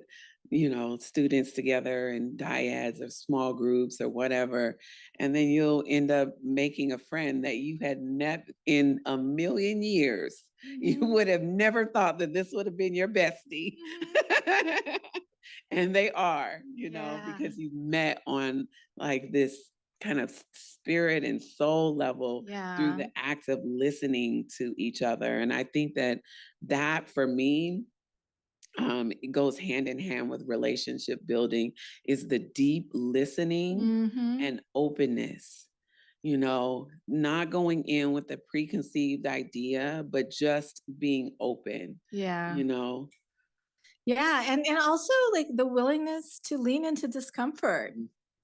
students together in dyads or small groups or whatever. And then you'll end up making a friend that you had met in a million years. You Mhm. would have never thought that this would have been your bestie. And they are, Yeah. because you met on like this kind of spirit and soul level through Yeah. the act of listening to each other. And I think that for me, it goes hand in hand with relationship building is the deep listening Mhm. and openness. Not going in with a preconceived idea, but just being open, Yeah. you know. Yeah, and also like the willingness to lean into discomfort,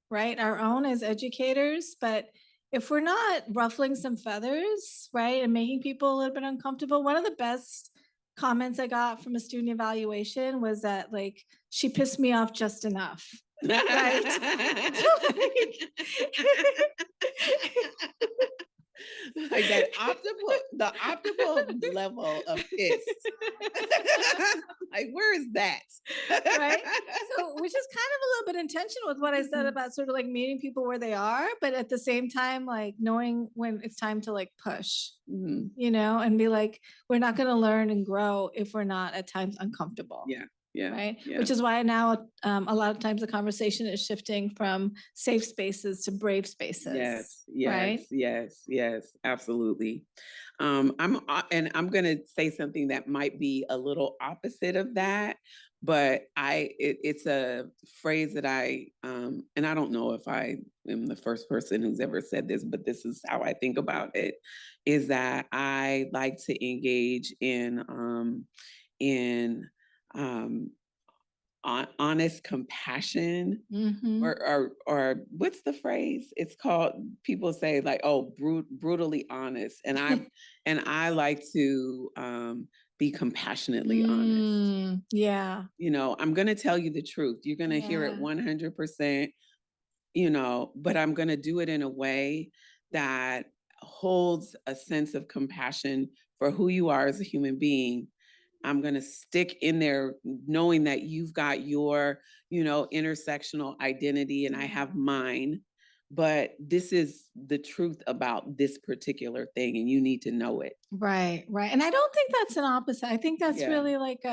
right? Our own as educators, but if we're not ruffling some feathers, right, and making people a little bit uncomfortable, one of the best comments I got from a student evaluation was that, like, she pissed me off just enough. Right. Like that the optimal level of pissed. Like, where is that? Right. So, which is kind of a little bit intentional with what I said about sort of like meeting people where they are, but at the same time, like knowing when it's time to like push, Mhm. and be like, we're not going to learn and grow if we're not at times uncomfortable. Yeah. Yeah. Right. Yeah. Which is why now a lot of times the conversation is shifting from safe spaces to brave spaces. Yes, Right. yes, absolutely. I'm gonna say something that might be a little opposite of that, but it's a phrase that and I don't know if I am the first person who's ever said this, but this is how I think about it, is that I like to engage in um honest compassion, Mm-hmm. or what's the phrase? It's called, people say like, oh, brutally honest. And I like to be compassionately honest. Yeah. I'm going to tell you the truth. You're going to hear it Yeah. 100%, but I'm going to do it in a way that holds a sense of compassion for who you are as a human being. I'm going to stick in there knowing that you've got your, intersectional identity and I have mine, but this is the truth about this particular thing and you need to know it. Right. Right. And I don't think that's an opposite. I think that's really like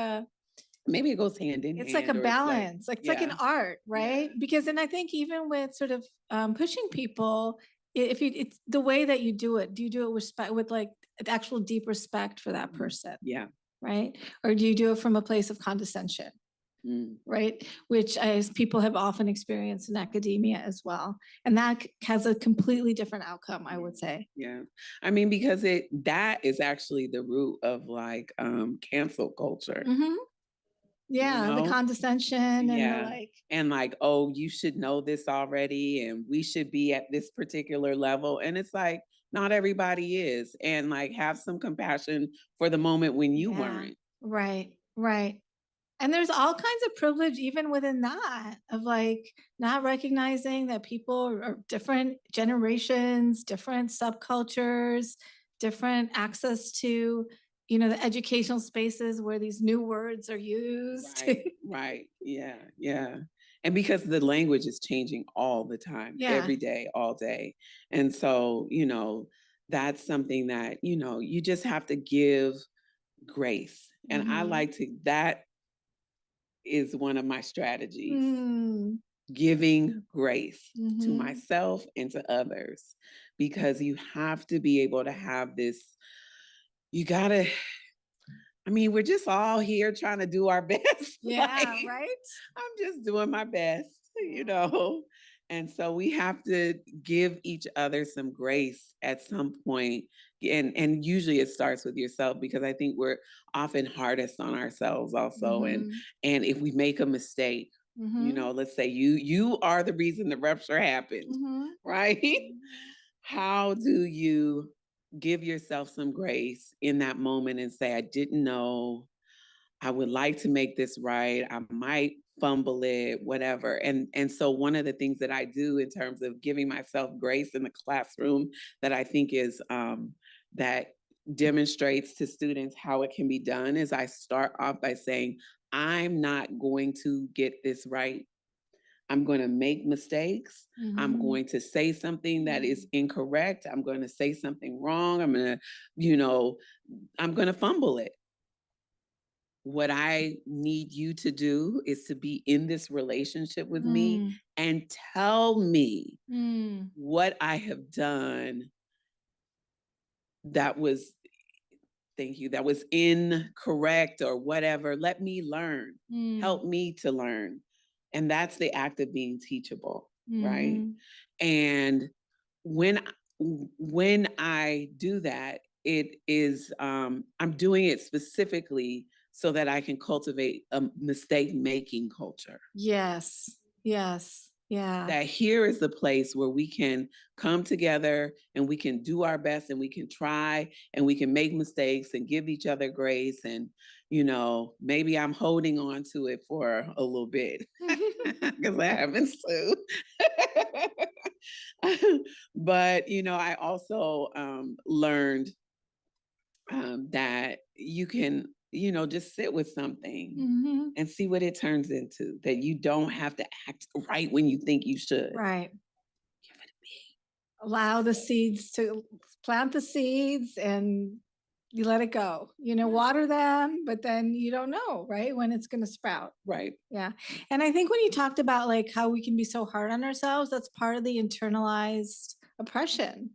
maybe it goes hand in hand. It's like a balance. It's like an art, right? Yeah. Because then I think even with sort of pushing people, it's the way that you do it. Do you do it with like actual deep respect for that person? Yeah. Right. Or do you do it from a place of condescension? Right. Which as people have often experienced in academia as well. And that has a completely different outcome, I would say. Yeah. I mean, because that is actually the root of like cancel culture. Mm-hmm. Yeah, the condescension and the like. And like, oh, you should know this already, and we should be at this particular level. And it's like, not everybody is. And like, have some compassion for the moment when you weren't. Right, right. And there's all kinds of privilege even within that, of like not recognizing that people are different generations, different subcultures, different access to the educational spaces where these new words are used. Right. Yeah. And because the language is changing all the time, every day, all day. And so, that's something that, you just have to give grace. And I like that is one of my strategies. Giving grace to myself and to others, because you have to be able to have this, we're just all here trying to do our best. Right. I'm just doing my best, And so we have to give each other some grace at some point. And usually it starts with yourself, because I think we're often hardest on ourselves also. And if we make a mistake, let's say you are the reason the rupture happened, right? How do you give yourself some grace in that moment and say, I didn't know, I would like to make this right, I might fumble it, whatever. And so one of the things that I do in terms of giving myself grace in the classroom that I think is that demonstrates to students how it can be done is I start off by saying, I'm not going to get this right. I'm going to make mistakes. I'm going to say something that is incorrect. I'm going to say something wrong. I'm going to fumble it. What I need you to do is to be in this relationship with me and tell me what I have done that was, thank you, that was incorrect or whatever. Let me learn. Help me to learn. And that's the act of being teachable, right? And when I do that, it is I'm doing it specifically so that I can cultivate a mistake-making culture. Yes. Yeah. That here is the place where we can come together and we can do our best and we can try and we can make mistakes and give each other grace. And, maybe I'm holding on to it for a little bit because that happens too. But, I also learned that you can, just sit with something Mhm. and see what it turns into, that you don't have to act right when you think you should. Right. Give it a Allow the seeds to plant the seeds and you let it go. Water them, but then you don't know, right, when it's going to sprout. right. Yeah. And I think when you talked about like how we can be so hard on ourselves, that's part of the internalized oppression,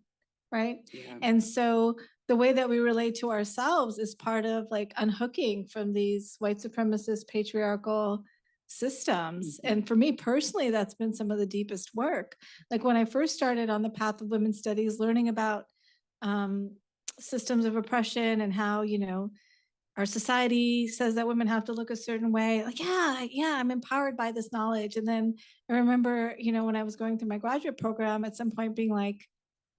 right? Yeah. And so the way that we relate to ourselves is part of like unhooking from these white supremacist patriarchal systems. Mhm. And for me personally, that's been some of the deepest work. Like when I first started on the path of women's studies, learning about systems of oppression and how, our society says that women have to look a certain way. Like, yeah, I'm empowered by this knowledge. And then I remember, when I was going through my graduate program at some point being like,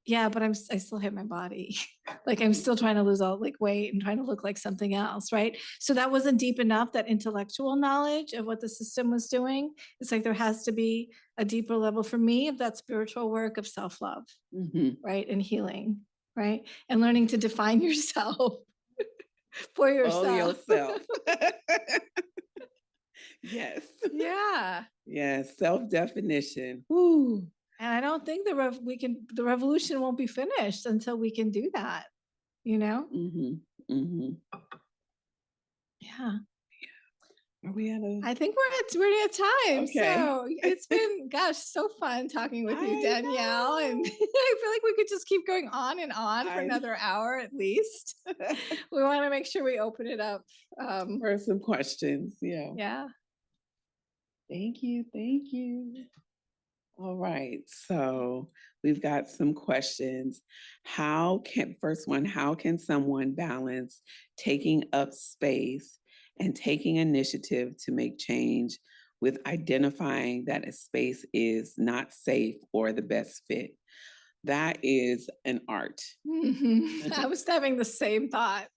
yeah, but I still hate my body. Like I'm still trying to lose all like weight and trying to look like something else, right? So that wasn't deep enough, that intellectual knowledge of what the system was doing. It's like there has to be a deeper level for me of that spiritual work of self-love, Mhm. right? And healing, right? And learning to define yourself for Oh, yourself. yourself. Yes. Yeah. Yes. Self-definition. Woo. And I don't think the revolution won't be finished until we can do that, you know? Mhm. Mhm. Yeah. Are we at a I think we're at time. Okay. So it's been, gosh, so fun talking with you, I Danielle. And know. I feel like we could just keep going on and on for I another hour at least. We want to make sure we open it up. For some questions. Yeah. Yeah. Thank you. Thank you. All right. So we've got some questions. First one, how can someone balance taking up space and taking initiative to make change with identifying that a space is not safe or the best fit? That is an art. Mhm. I was having the same thought.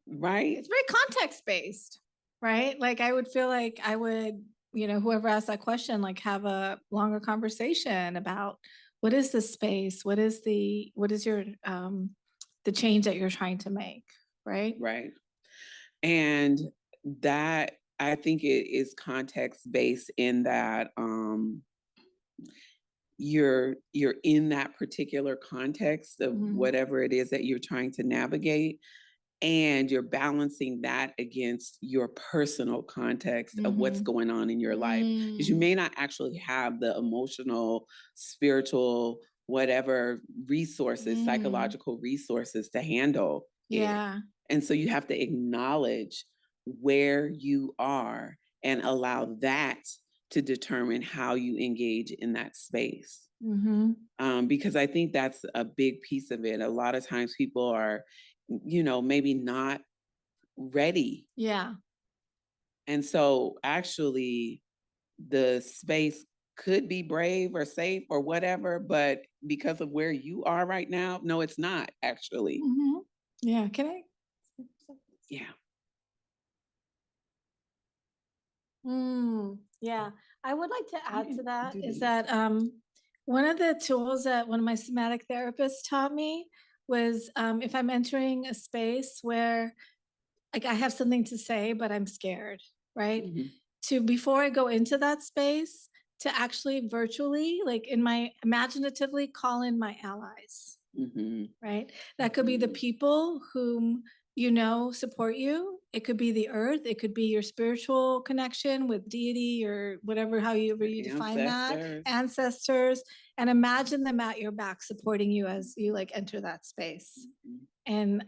Right? It's very context based, right? Like I would feel like I would, whoever asked that question, like have a longer conversation about what is the space? What is your the change that you're trying to make, right? Right. And that I think it is context based in that you're in that particular context of Mhm. whatever it is that you're trying to navigate, and you're balancing that against your personal context of what's Mhm. going on in your life, because you may not actually have the emotional, spiritual, whatever resources, Mm. psychological resources to handle it. Yeah. And so you have to acknowledge where you are and allow that to determine how you engage in that space. Mhm. Because I think that's a big piece of it. A lot of times people are, maybe not ready. Yeah. And so actually, the space could be brave or safe or whatever, but because of where you are right now, no, it's not actually. Mhm. Yeah. Can I? Yeah. Yeah, I would like to add to can that do is these. that one of the tools that one of my somatic therapists taught me was if I'm entering a space where like I have something to say, but I'm scared, right? Mhm. To before I go into that space, to actually virtually, like in my imaginatively call in my allies, Mhm. right? That could be the Mhm. people whom support you. It could be the earth. It could be your spiritual connection with deity or whatever, however you define that, Ancestors. ancestors, and imagine them at your back supporting you as you like enter that space. Mhm. And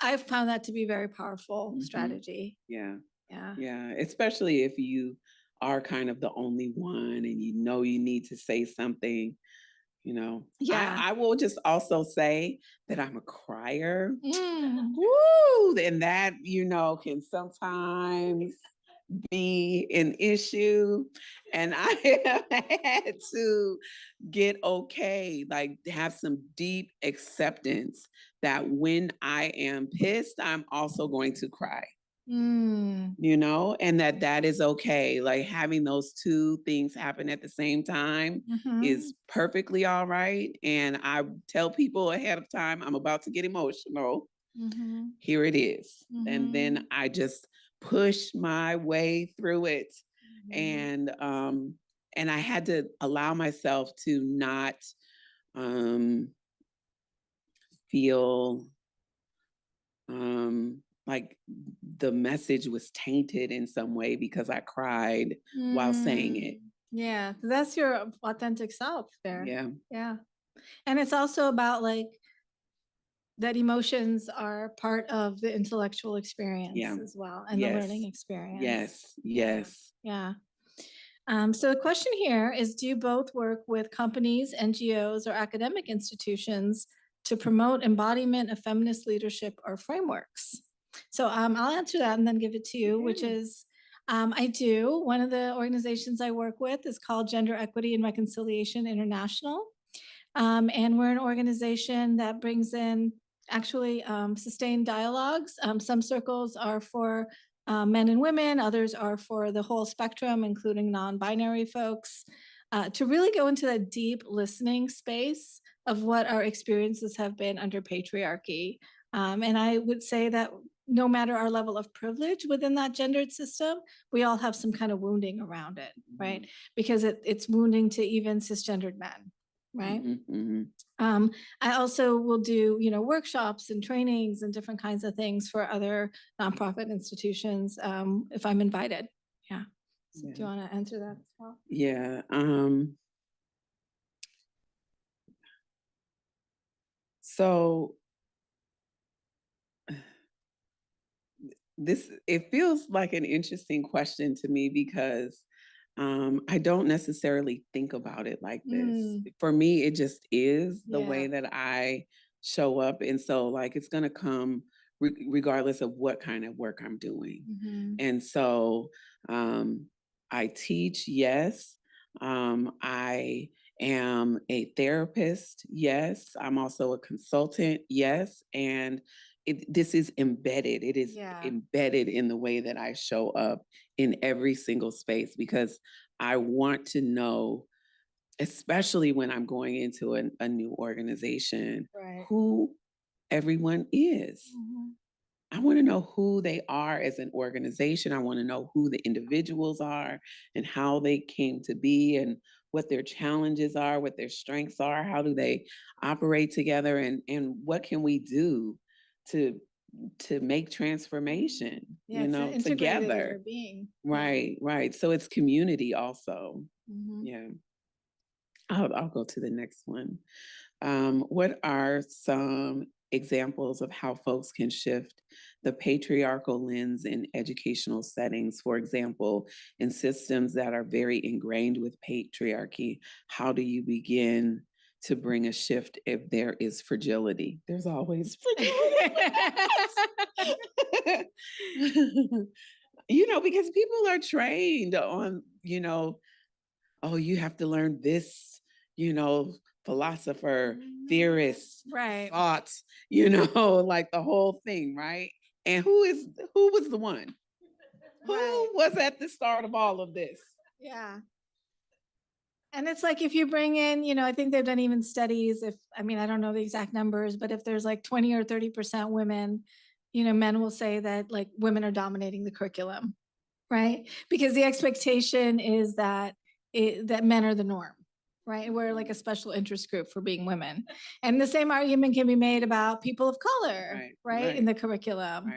I've found that to be very powerful Mhm. strategy. Yeah. Yeah. Yeah. Especially if you are kind of the only one and you need to say something. Yeah. I will just also say that I'm a crier. Mm. Woo! And that, can sometimes be an issue. And I have had to get okay, like have some deep acceptance that when I am pissed, I'm also going to cry. And that is okay. Like having those two things happen at the same time is perfectly all right. And I tell people ahead of time, I'm about to get emotional. Here it is. And then I just push my way through it. And I had to allow myself to not feel like the message was tainted in some way because I cried while saying it. Yeah, that's your authentic self there. Yeah. Yeah. And it's also about like that emotions are part of the intellectual experience as well, and the learning experience. Yes. Yeah. So the question here is, do you both work with companies, NGOs, or academic institutions to promote embodiment of feminist leadership or frameworks? So I'll answer that and then give it to you, which is, I do. One of the organizations I work with is called Gender Equity and Reconciliation International. And we're an organization that brings in actually sustained dialogues. Some circles are for men and women, others are for the whole spectrum, including non-binary folks, to really go into that deep listening space of what our experiences have been under patriarchy. And I would say that no matter our level of privilege within that gendered system, we all have some kind of wounding around it, right? Because it's wounding to even cisgendered men, right? I also will do, workshops and trainings and different kinds of things for other nonprofit institutions if I'm invited. Yeah. So do you want to answer that as well? Yeah. So it feels like an interesting question to me because I don't necessarily think about it like this. For me, it just is the way that I show up. And so like, it's going to come regardless of what kind of work I'm doing. And so I teach, yes. I am a therapist, yes. I'm also a consultant, yes. And this is embedded. It is embedded in the way that I show up in every single space because I want to know, especially when I'm going into a new organization, who everyone is. I want to know who they are as an organization. I want to know who the individuals are and how they came to be and what their challenges are, what their strengths are, how do they operate together, and what can we do to make transformation, together. Being. Right. So it's community also. Yeah. I'll go to the next one. What are some examples of how folks can shift the patriarchal lens in educational settings? For example, in systems that are very ingrained with patriarchy, how do you begin to bring a shift if there is fragility? There's always fragility. Because people are trained on, oh, you have to learn this, philosopher, theorist, thoughts, like the whole thing, right? And who was the one? Who was at the start of all of this? Yeah. And it's like if you bring in, I think they've done even studies, I don't know the exact numbers, but if there's like 20 or 30% women, men will say that like women are dominating the curriculum, right? Because the expectation is that that men are the norm, right? We're like a special interest group for being women. And the same argument can be made about people of color, right? In the curriculum.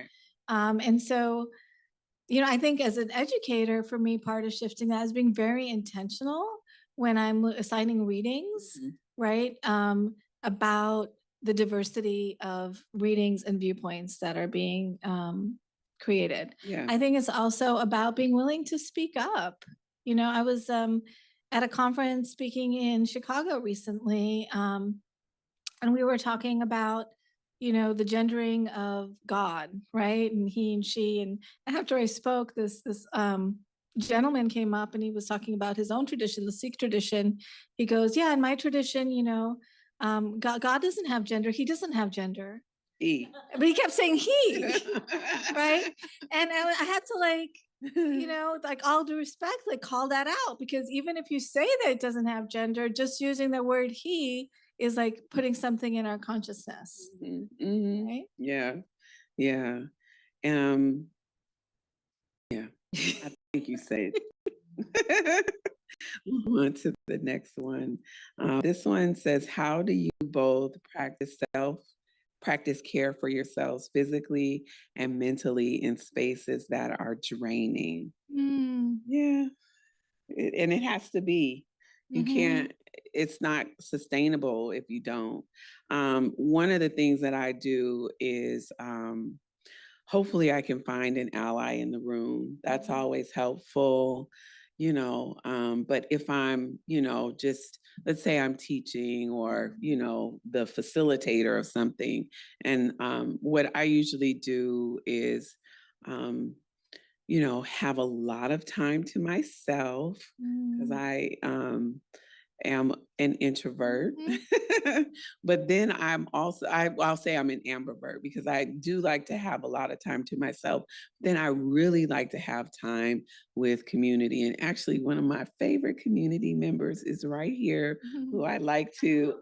And so, I think as an educator, for me, part of shifting that is being very intentional when I'm assigning readings, right? About the diversity of readings and viewpoints that are being created. I think it's also about being willing to speak up. I was at a conference speaking in Chicago recently, and we were talking about the gendering of God, right? And he and she. And after I spoke, this gentleman came up and he was talking about his own tradition, the Sikh tradition. He goes, yeah, in my tradition, God doesn't have gender. He doesn't have gender. E. But he kept saying he, right? And I had to like all due respect, like call that out, because even if you say that it doesn't have gender, just using the word he is like putting something in our consciousness. Right? Yeah. Yeah. Yeah. I think you said. On to the next one. This one says, how do you both practice care for yourselves physically and mentally in spaces that are draining? Yeah. And it has to be. You can't, it's not sustainable if you don't. One of the things that I do is hopefully I can find an ally in the room. That's always helpful, but if I'm, just let's say I'm teaching or, the facilitator of something. And what I usually do is, have a lot of time to myself because I am an introvert. But then I'll say I'm an ambivert because I do like to have a lot of time to myself. Then I really like to have time with community. And actually one of my favorite community members is right here, who I like to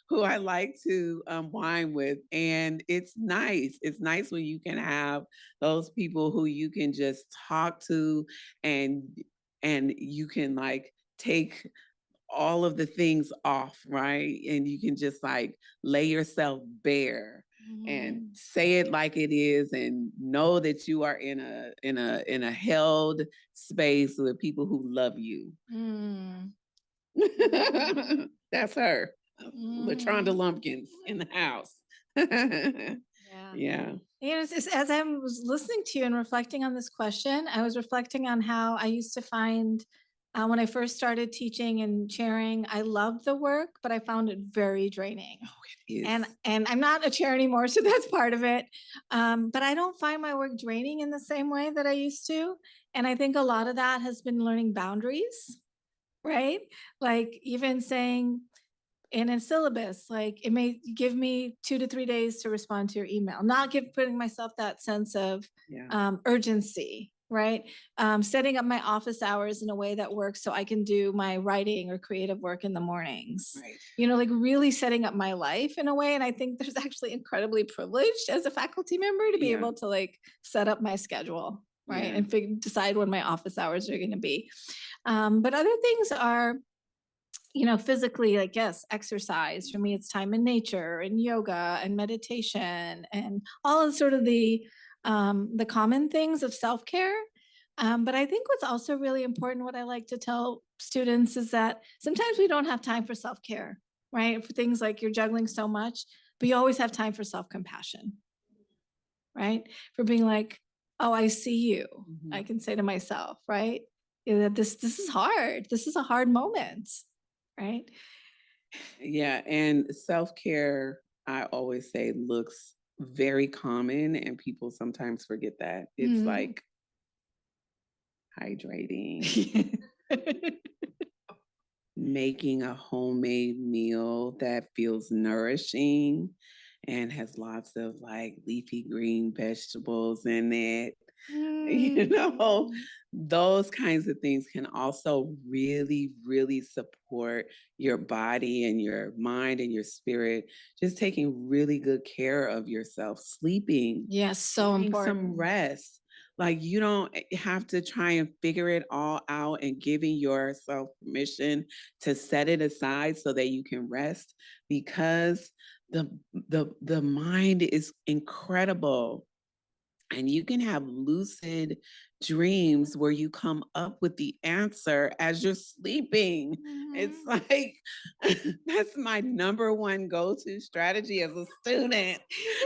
who I like to wine with. And it's nice. It's nice when you can have those people who you can just talk to and you can like take all of the things off, right? And you can just like lay yourself bare and say it like it is and know that you are in a held space with people who love you. That's her. LaTronda Lumpkins in the house. Yeah. As I was listening to you and reflecting on this question, I was reflecting on how I used to find when I first started teaching and chairing, I loved the work, but I found it very draining. Oh, it is. And I'm not a chair anymore, so that's part of it. But I don't find my work draining in the same way that I used to. And I think a lot of that has been learning boundaries, right? Like even saying, in a syllabus, like it may give me 2 to 3 days to respond to your email, not putting myself that sense of urgency, right? Setting up my office hours in a way that works so I can do my writing or creative work in the mornings, right. Like really setting up my life in a way. And I think there's actually incredibly privileged as a faculty member to be able to like set up my schedule, right? And decide when my office hours are going to be. But other things are, physically, like, yes, exercise. For me, it's time in nature and yoga and meditation and all of sort of the common things of self-care. But I think what's also really important, what I like to tell students is that sometimes we don't have time for self-care, right? For things like you're juggling so much, but you always have time for self-compassion, right? For being like, oh, I see you. I can say to myself, right? That this is hard. This is a hard moment. Right. Yeah. And self-care, I always say, looks very common and people sometimes forget that. It's like hydrating, making a homemade meal that feels nourishing and has lots of like leafy green vegetables in it. Those kinds of things can also really, really support your body and your mind and your spirit. Just taking really good care of yourself, sleeping. Yes, so important. Some rest. Like you don't have to try and figure it all out, and giving yourself permission to set it aside so that you can rest, because the mind is incredible. And you can have lucid dreams where you come up with the answer as you're sleeping. It's like, that's my number one go-to strategy as a student.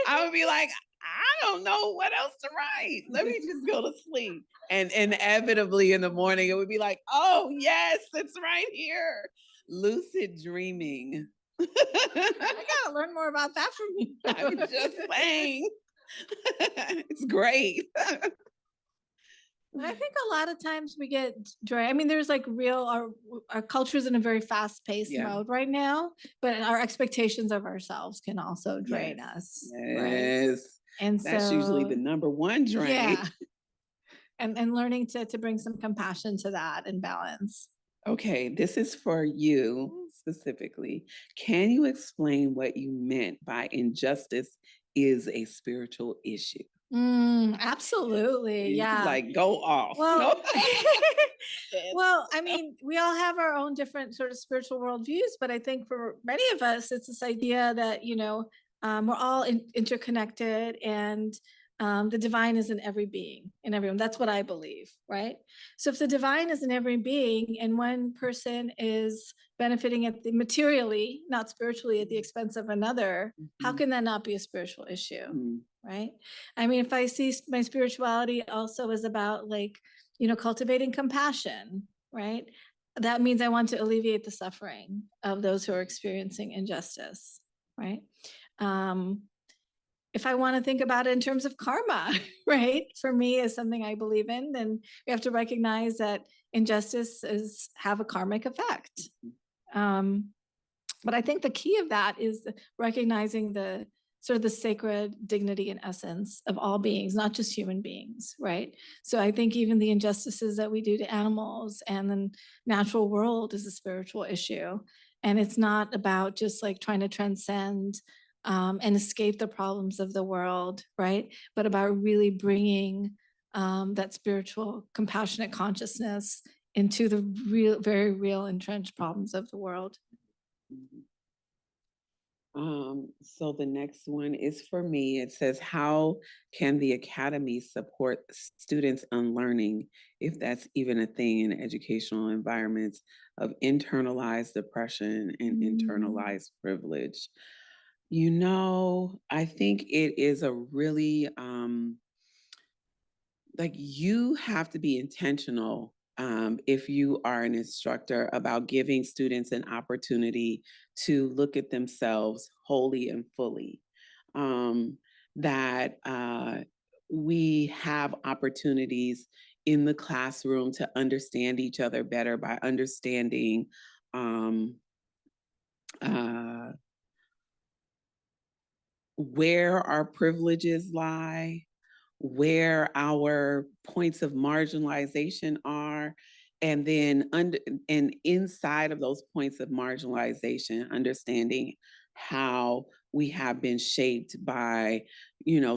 I would be like, I don't know what else to write. Let me just go to sleep. And inevitably in the morning, it would be like, oh, yes, it's right here. Lucid dreaming. I gotta learn more about that from you. I'm just saying. It's great. But I think a lot of times we get drained. I mean, there's like our culture's in a very fast-paced Yeah. mode right now, but our expectations of ourselves can also drain us, right? Yes. And That's usually the so, number one drain. yeah, and learning to bring some compassion to that and balance. Okay, this is for you specifically. Can you explain what you meant by injustice is a spiritual issue? Absolutely, You can, yeah. like, go off. Well, No? well, I mean, we all have our own different sort of spiritual worldviews, but I think for many of us, it's this idea that, we're all interconnected, and the divine is in every being, in everyone. That's what I believe, right? So if the divine is in every being and one person is benefiting materially, not spiritually, at the expense of another, how Mhm. can that not be a spiritual issue? Mm. Right? I mean, if I see my spirituality also as about like, cultivating compassion, right? That means I want to alleviate the suffering of those who are experiencing injustice, right? If I want to think about it in terms of karma, right? For me, is something I believe in, then we have to recognize that injustice have a karmic effect. But I think the key of that is recognizing the sort of the sacred dignity and essence of all beings, not just human beings, right? So I think even the injustices that we do to animals and the natural world is a spiritual issue. And it's not about just like trying to transcend and escape the problems of the world, right? But about really bringing that spiritual, compassionate consciousness into the real, very real entrenched problems of the world. Mhm. So the next one is for me. It says, how can the academy support students unlearning, if that's even a thing in educational environments, of internalized oppression and internalized privilege? I think it is a really like, you have to be intentional, if you are an instructor, about giving students an opportunity to look at themselves wholly and fully. Um, that we have opportunities in the classroom to understand each other better by understanding um, uh, where our privileges lie, where our points of marginalization are, and then and inside of those points of marginalization, understanding how we have been shaped by,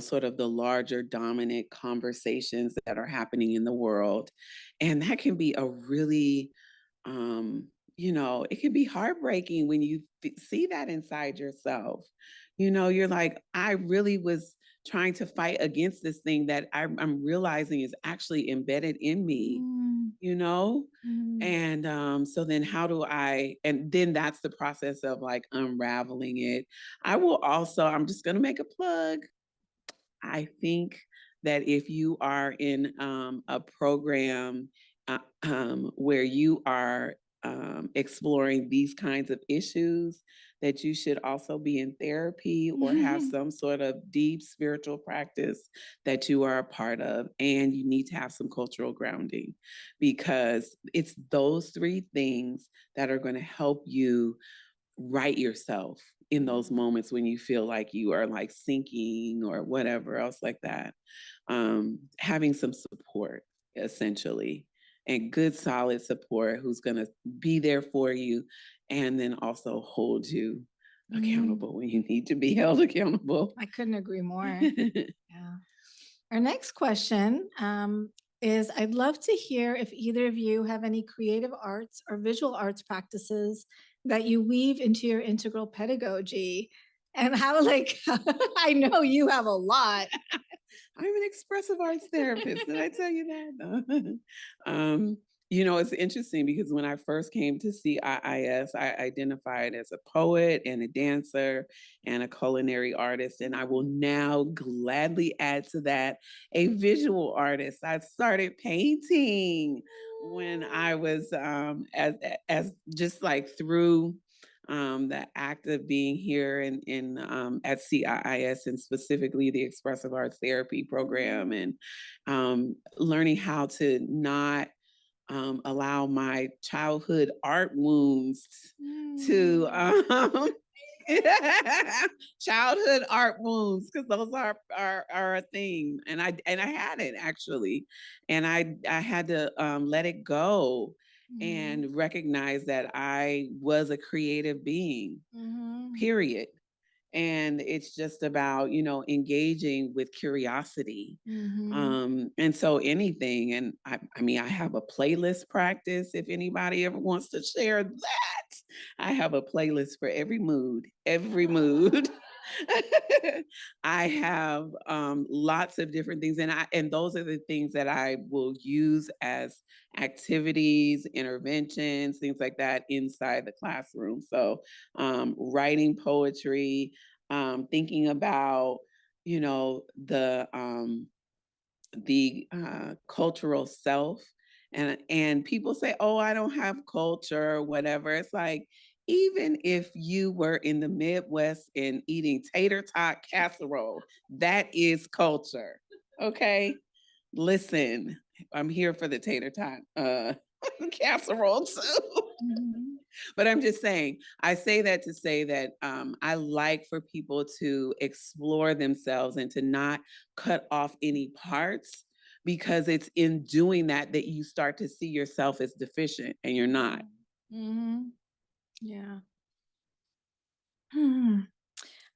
sort of the larger dominant conversations that are happening in the world. And that can be a really um, it can be heartbreaking when you see that inside yourself. You're like, I really was trying to fight against this thing that I'm realizing is actually embedded in me, you know? And so then and then that's the process of like unraveling it. I'm just going to make a plug. I think that if you are in a program where you are exploring these kinds of issues, that you should also be in therapy or have some sort of deep spiritual practice that you are a part of. And you need to have some cultural grounding, because it's those three things that are going to help you right yourself in those moments when you feel like you are like sinking or whatever else like that. Having some support, essentially, and good solid support who's going to be there for you and then also hold you accountable when you need to be held accountable. I couldn't agree more. Yeah. Our next question is, I'd love to hear if either of you have any creative arts or visual arts practices that you weave into your integral pedagogy, and how, like, I know you have a lot. I'm an expressive arts therapist. Did I tell you that? No. It's interesting because when I first came to CIIS, I identified as a poet and a dancer and a culinary artist. And I will now gladly add to that a visual artist. I started painting when I was as just like through the act of being here in at CIIS, and specifically the expressive arts therapy program, and learning how to not allow my childhood art wounds to childhood art wounds, because those are a thing, and I had it actually, and I had to let it go and recognize that I was a creative being, period. And it's just about, engaging with curiosity. And so anything, and I mean, I have a playlist practice if anybody ever wants to share that. I have a playlist for every mood, every mood. I have lots of different things, and those are the things that I will use as activities, interventions, things like that inside the classroom. So writing poetry, thinking about, the cultural self, and people say, oh, I don't have culture or whatever. It's like, even if you were in the Midwest and eating tater tot casserole, that is culture. Okay, listen, I'm here for the tater tot casserole too. But I'm just saying, I say that to say that I like for people to explore themselves and to not cut off any parts, because it's in doing that that you start to see yourself as deficient, and you're not. Yeah. I'm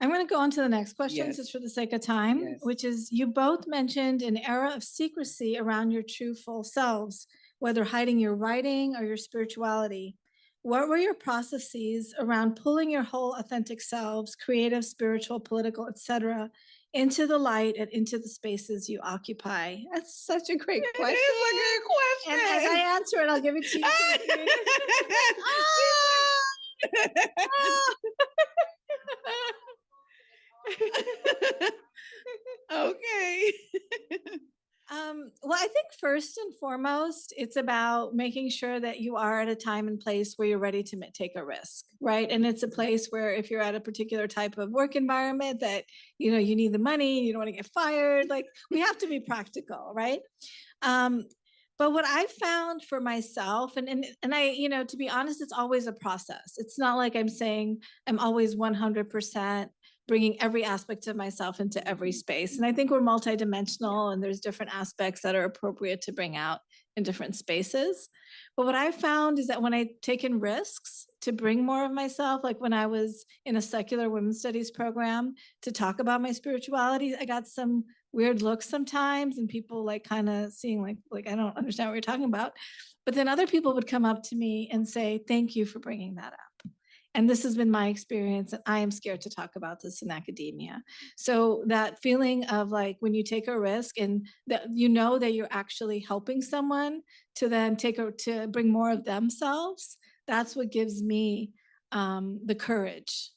going to go on to the next question, Yes. just for the sake of time, Yes. which is, you both mentioned an era of secrecy around your true full selves, whether hiding your writing or your spirituality. What were your processes around pulling your whole authentic selves, creative, spiritual, political, etc., into the light and into the spaces you occupy? That's such a great question. It is a good question. And as I answer it, I'll give it to you. Okay. Well, I think first and foremost, it's about making sure that you are at a time and place where you're ready to take a risk, right? And it's a place where, if you're at a particular type of work environment that, you need the money, you don't want to get fired, like, we have to be practical, right? But what I found for myself, and I, to be honest, it's always a process. It's not like I'm saying I'm always 100% bringing every aspect of myself into every space. And I think we're multidimensional, and there's different aspects that are appropriate to bring out in different spaces. But what I found is that when I've taken risks to bring more of myself, like when I was in a secular women's studies program to talk about my spirituality, I got some weird looks sometimes, and people like kind of seeing like I don't understand what you're talking about. But then other people would come up to me and say, thank you for bringing that up. And this has been my experience, and I am scared to talk about this in academia. So that feeling of like, when you take a risk and that that you're actually helping someone to then to bring more of themselves, that's what gives me the courage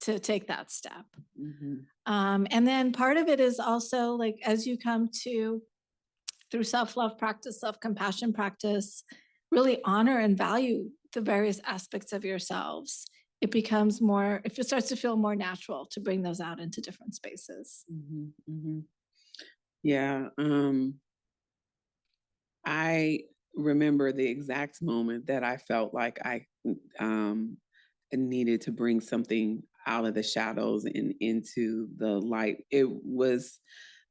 to take that step. And then part of it is also, like, as you come to, through self-love practice, self-compassion practice, really honor and value the various aspects of yourselves. It becomes more, if it starts to feel more natural to bring those out into different spaces. Yeah. I remember the exact moment that I felt like I needed to bring something out of the shadows and into the light. It was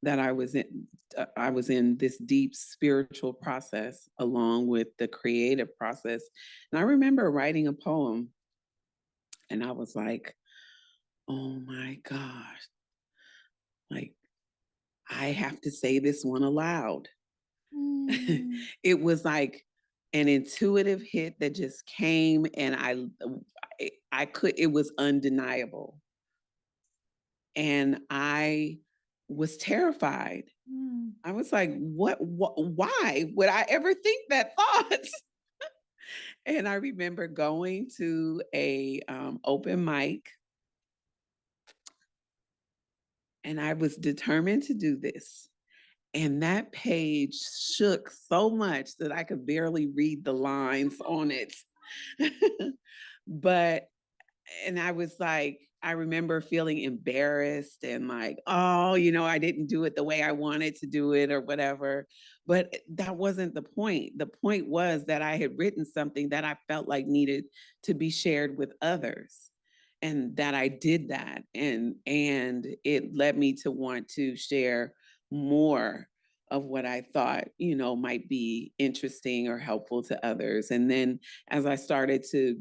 that I was in this deep spiritual process along with the creative process. And I remember writing a poem, and I was like, oh my gosh, like, I have to say this one aloud. It was like an intuitive hit that just came, and I could, it was undeniable. And I was terrified. I was like, why would I ever think that thought? And I remember going to a open mic, and I was determined to do this. And that page shook so much that I could barely read the lines on it. But and I was like, I remember feeling embarrassed and like, oh, I didn't do it the way I wanted to do it or whatever. But that wasn't the point. The point was that I had written something that I felt like needed to be shared with others. And that I did that. And it led me to want to share more of what I thought, might be interesting or helpful to others. And then as I started to,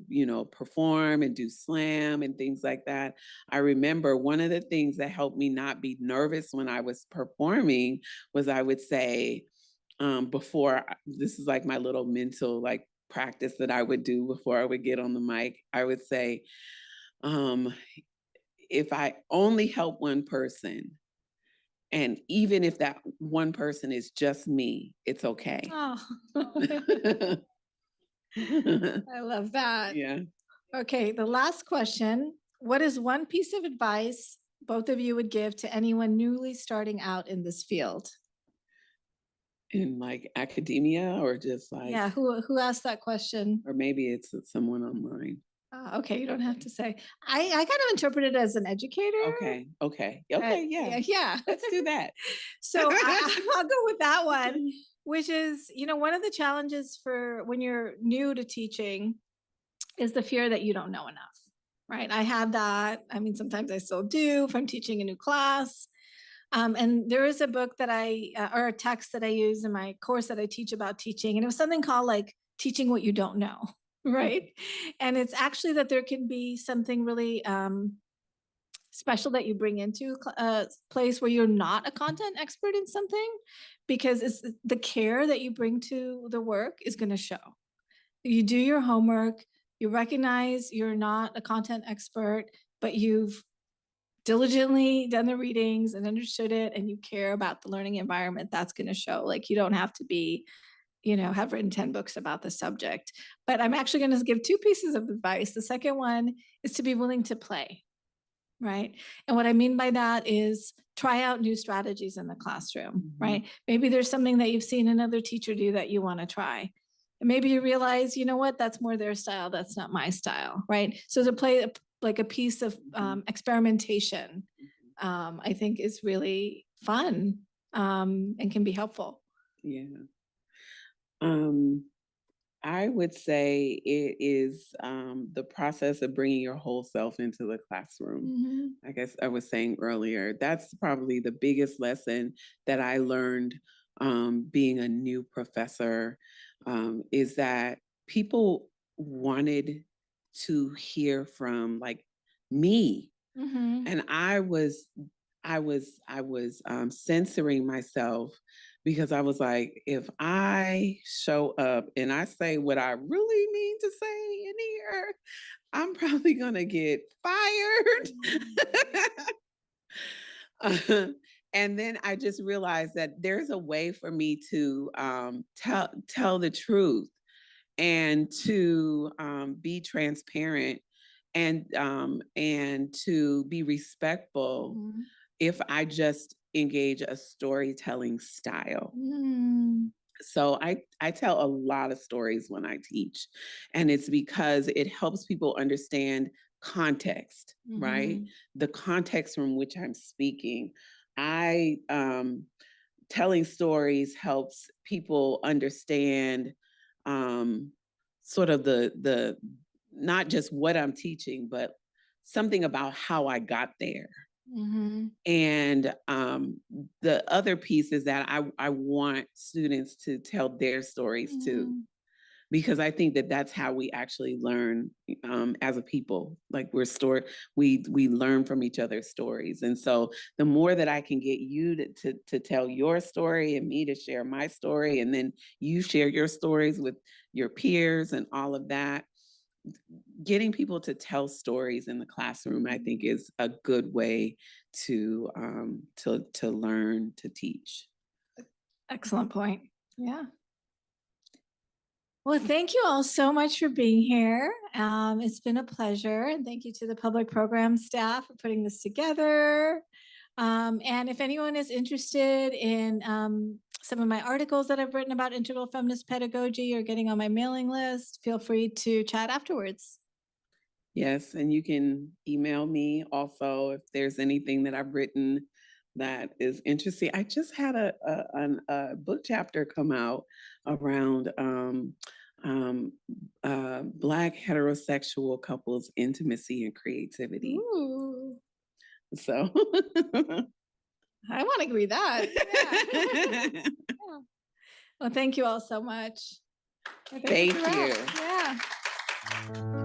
perform and do slam and things like that, I remember one of the things that helped me not be nervous when I was performing was I would say, this is like my little mental like practice that I would do before I would get on the mic. I would say, if I only help one person, and even if that one person is just me, it's okay. Oh, I love that. Yeah. Okay, the last question. What is one piece of advice both of you would give to anyone newly starting out in this field? In like academia or just like, Yeah, who asked that question? or maybe it's someone online. Okay, you don't have to say. I kind of interpret it as an educator. Okay. Yeah. Yeah. Let's do that. So I'll go with that one, which is, one of the challenges for when you're new to teaching is the fear that you don't know enough, right? I had that. I mean, sometimes I still do if I'm teaching a new class. And there is a book that or a text that I use in my course that I teach about teaching. And it was something called like teaching what you don't know, right? And it's actually that there can be something really special that you bring into a place where you're not a content expert in something, because it's the care that you bring to the work is going to show. You do your homework, you recognize you're not a content expert, but you've diligently done the readings and understood it, and you care about the learning environment. That's going to show. Like, you don't have to be, have written 10 books about the subject. But I'm actually going to give 2 pieces of advice. The second one is to be willing to play, right? And what I mean by that is try out new strategies in the classroom, right? Maybe there's something that you've seen another teacher do that you want to try. And maybe you realize, what, that's more their style. That's not my style, right? So to play like a piece of experimentation, I think is really fun and can be helpful. Yeah. I would say it is the process of bringing your whole self into the classroom. I guess I was saying earlier, that's probably the biggest lesson that I learned being a new professor, is that people wanted to hear from like me. And I was censoring myself because I was like, if I show up and I say what I really mean to say in here, I'm probably gonna get fired. And then I just realized that there's a way for me to tell the truth and to be transparent and to be respectful if I just engage a storytelling style. So I tell a lot of stories when I teach, and it's because it helps people understand context, right? The context from which I'm speaking. Telling stories helps people understand sort of the not just what I'm teaching, but something about how I got there. And the other piece is that I want students to tell their stories too, because I think that that's how we actually learn as a people. Like we learn from each other's stories. And so the more that I can get you to tell your story and me to share my story, and then you share your stories with your peers and all of that, getting people to tell stories in the classroom, I think, is a good way to learn to teach. Excellent point. Yeah. Well, thank you all so much for being here. It's been a pleasure. And thank you to the public program staff for putting this together. And if anyone is interested in some of my articles that I've written about integral feminist pedagogy or getting on my mailing list, feel free to chat afterwards. Yes, and you can email me also if there's anything that I've written that is interesting. I just had a book chapter come out around um, Black heterosexual couples' intimacy and creativity. Ooh, So, I want to read that. Yeah. Yeah. Well, thank you all so much. thank you. Yeah.